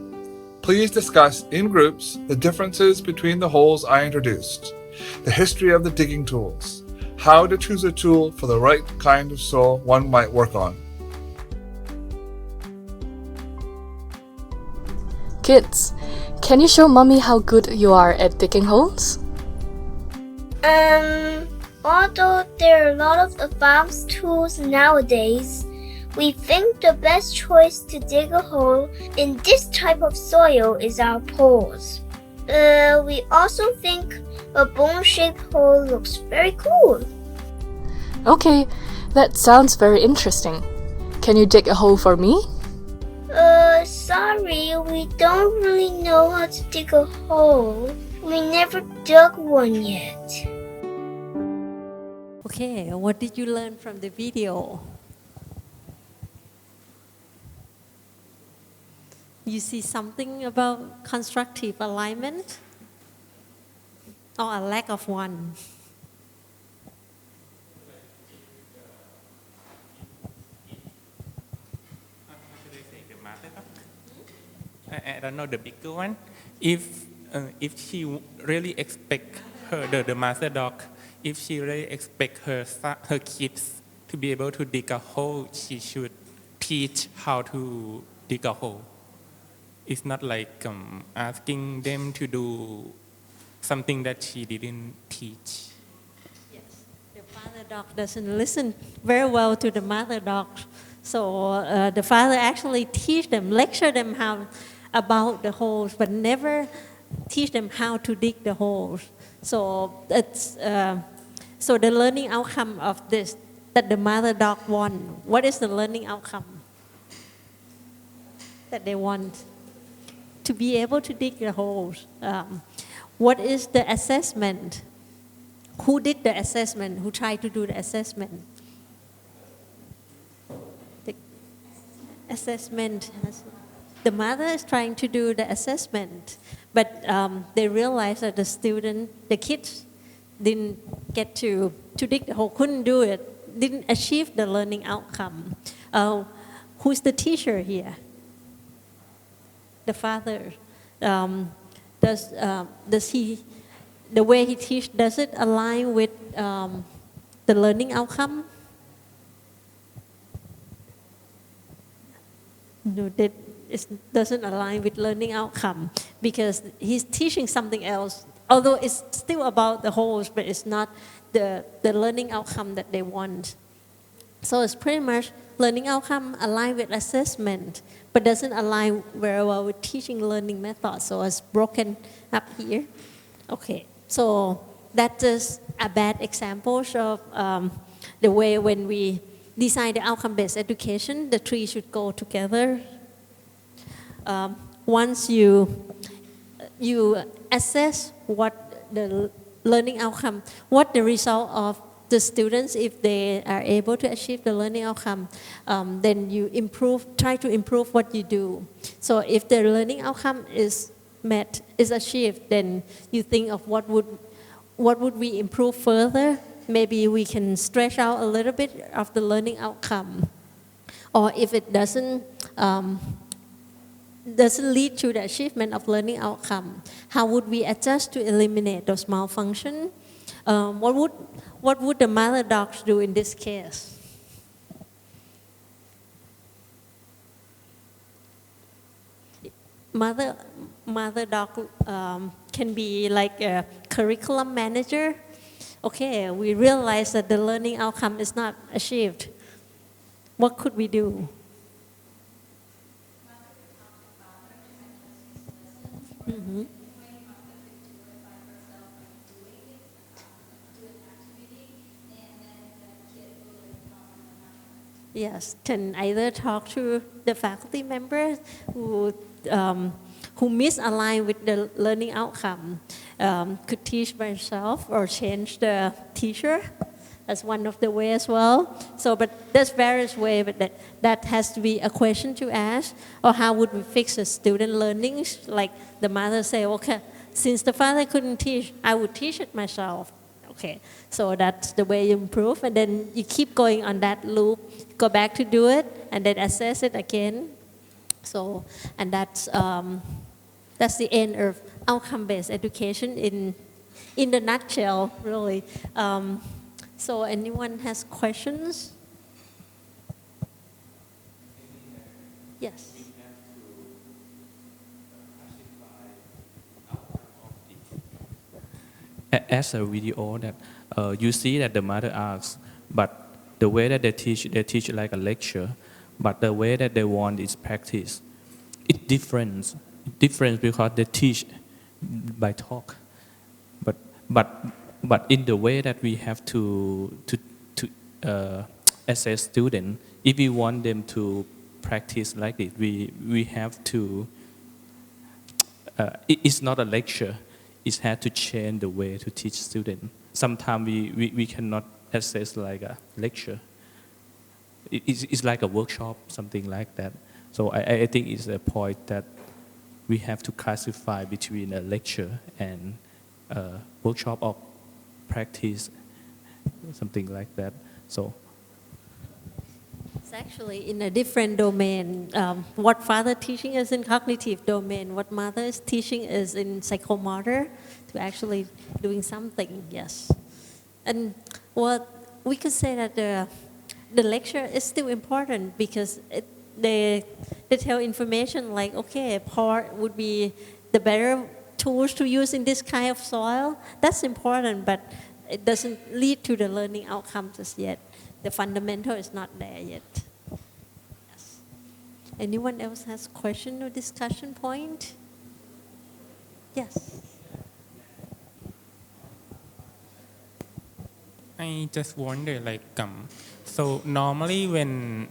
please discuss in groups the differences between the holes I introduced, the history of the digging tools, how to choose a tool for the right kind of soil one might work on. Kids, can you show mommy how good you are at digging holes? Although there are a lot of advanced tools nowadays, We think the best choice to dig a hole in this type of soil is our paws. We also think a bone-shaped hole looks very cool. Okay, that sounds very interesting. Can you dig a hole for me? Sorry, we don't really know how to dig a hole. We never dug one yet. Okay, what did you learn from the video? You see something about constructive alignment or a lack of one? I don't know the bigger one. If she really expect the mother dog, if she really expect her kids to be able to dig a hole, she should teach how to dig a hole. It's not like asking them to do something that she didn't teach. Yes, the father dog doesn't listen very well to the mother dog. So the father actually teach them, lecture them how about the holes, but never teach them how to dig the holes. So it's so the learning outcome of this that the mother dog want. What is the learning outcome that they want? To be able to dig the holes. What is the assessment? Who did the assessment? Who tried to do the assessment? The assessment. The mother is trying to do the assessment, but they realized that the kids didn't get to dig the hole, couldn't do it, didn't achieve the learning outcome. Who's the teacher here? The father. Does he, the way he teaches, does it align with the learning outcome? No, it doesn't align with learning outcome because he's teaching something else. Although it's still about the holes, but it's not the learning outcome that they want. So it's pretty much learning outcome aligned with assessment, but doesn't align very well with teaching learning methods. So it's broken up here. Okay, so that's just a bad example of the way when we design the outcome-based education, the three should go together. Once you assess what the learning outcome, what the result of the students, if they are able to achieve the learning outcome, then you try to improve what you do. So if the learning outcome is met, is achieved, then you think of what would we improve further. Maybe we can stretch out a little bit of the learning outcome. Or if it doesn't lead to the achievement of learning outcome, how would we adjust to eliminate those malfunctions? What would the mother dogs do in this case? Mother dog can be like a curriculum manager. Okay, we realize that the learning outcome is not achieved. What could we do? Mm-hmm. Yes, can either talk to the faculty members who misalign with the learning outcome, could teach by herself or change the teacher. That's one of the ways as well. So, but there's various ways, but that has to be a question to ask. Or how would we fix the student learning? Like the mother say, okay, since the father couldn't teach, I would teach it myself. Okay, so that's the way you improve, and then you keep going on that loop, go back to do it, and then assess it again. So, and that's the end of outcome-based education in the nutshell, really. So, anyone has questions? Yes. As a video that you see that the mother asks, but the way that they teach like a lecture, but the way that they want is practice. It different because they teach by talk, but in the way that we have to assess students, if we want them to practice like it, we have to. It's not a lecture. It has to change the way to teach students. Sometimes we cannot assess like a lecture. It's like a workshop, something like that. So I think it's a point that we have to classify between a lecture and a workshop of practice, something like that. So. It's actually in a different domain. What father teaching is in cognitive domain. What mother is teaching is in psychomotor, to actually doing something. Yes, and what we could say that the lecture is still important because they tell information like, okay, part would be the better tools to use in this kind of soil. That's important, but it doesn't lead to the learning outcomes as yet. The fundamental is not there yet. Yes. Anyone else has question or discussion point? Yes. I just wonder, like, so normally when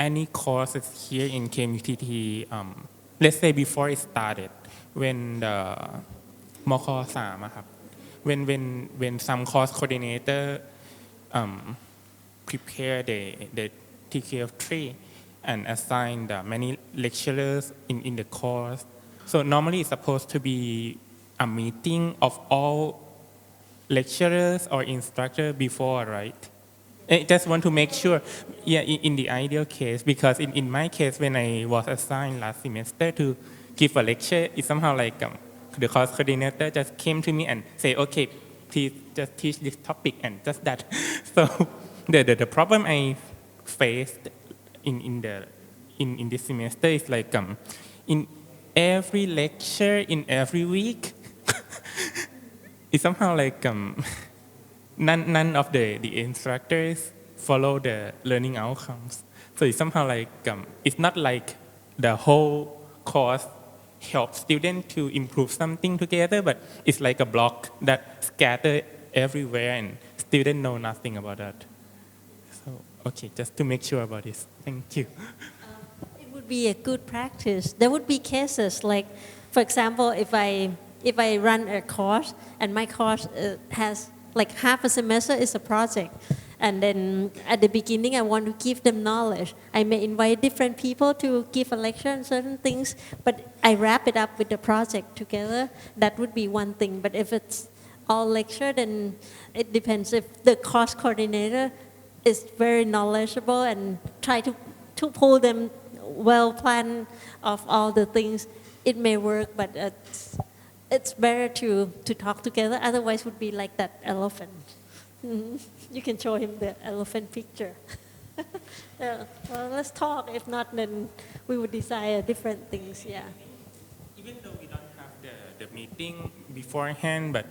any courses here in KMUTT, let's say before it started, when the มค.3 อะครับ when some course coordinator prepare the TKF3 and assign the many lecturers in the course. So normally it's supposed to be a meeting of all lecturers or instructors before, right? I just want to make sure, yeah, in the ideal case, because in my case, when I was assigned last semester to give a lecture, it's somehow like the course coordinator just came to me and say, okay, please just teach this topic and just that. So the problem I faced in this semester is like in every lecture in every week, it's somehow like none of the instructors follow the learning outcomes. So it's somehow like it's not like the whole course help students to improve something together, but it's like a block that scatter everywhere and students know nothing about that. So, okay, just to make sure about this. Thank you. It would be a good practice. There would be cases like, for example, if I run a course and my course has like half a semester is a project, and then at the beginning I want to give them knowledge. I may invite different people to give a lecture on certain things, but I wrap it up with the project together. That would be one thing. But if it's all lecture, then it depends. If the course coordinator is very knowledgeable and try to pull them well planned of all the things, it may work, but it's better to talk together. Otherwise, it would be like that elephant. You can show him the elephant picture. Yeah. Well, let's talk. If not, then we would desire different things. Yeah. Even though we don't have the meeting beforehand, but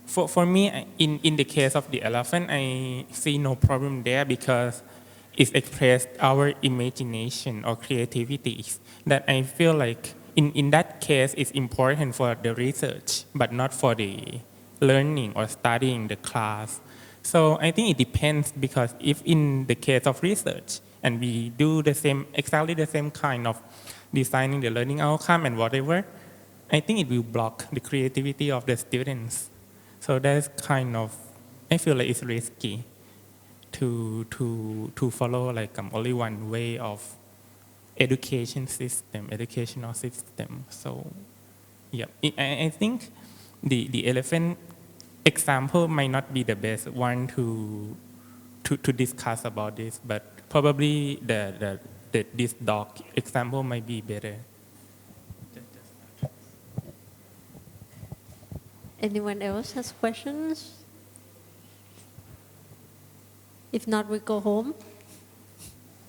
for me, in the case of the elephant, I see no problem there because it expressed our imagination or creativity. That I feel like in that case, it's important for the research, but not for the learning or studying the class. So I think it depends, because if in the case of research and we do exactly the same kind of designing the learning outcome and whatever, I think it will block the creativity of the students. So that's kind of, I feel like it's risky to follow like only one way of educational system. So yeah, I think the elephant example might not be the best one to discuss about this, but probably this dog example might be better. Anyone else has questions? If not, we go home.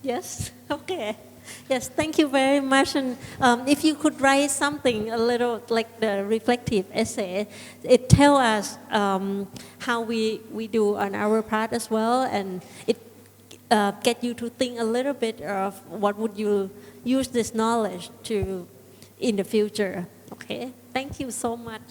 Yes? Okay. Yes, thank you very much. And if you could write something a little like the reflective essay, it tells us how we do on our part as well, and it get you to think a little bit of what would you use this knowledge to in the future. Okay, thank you so much.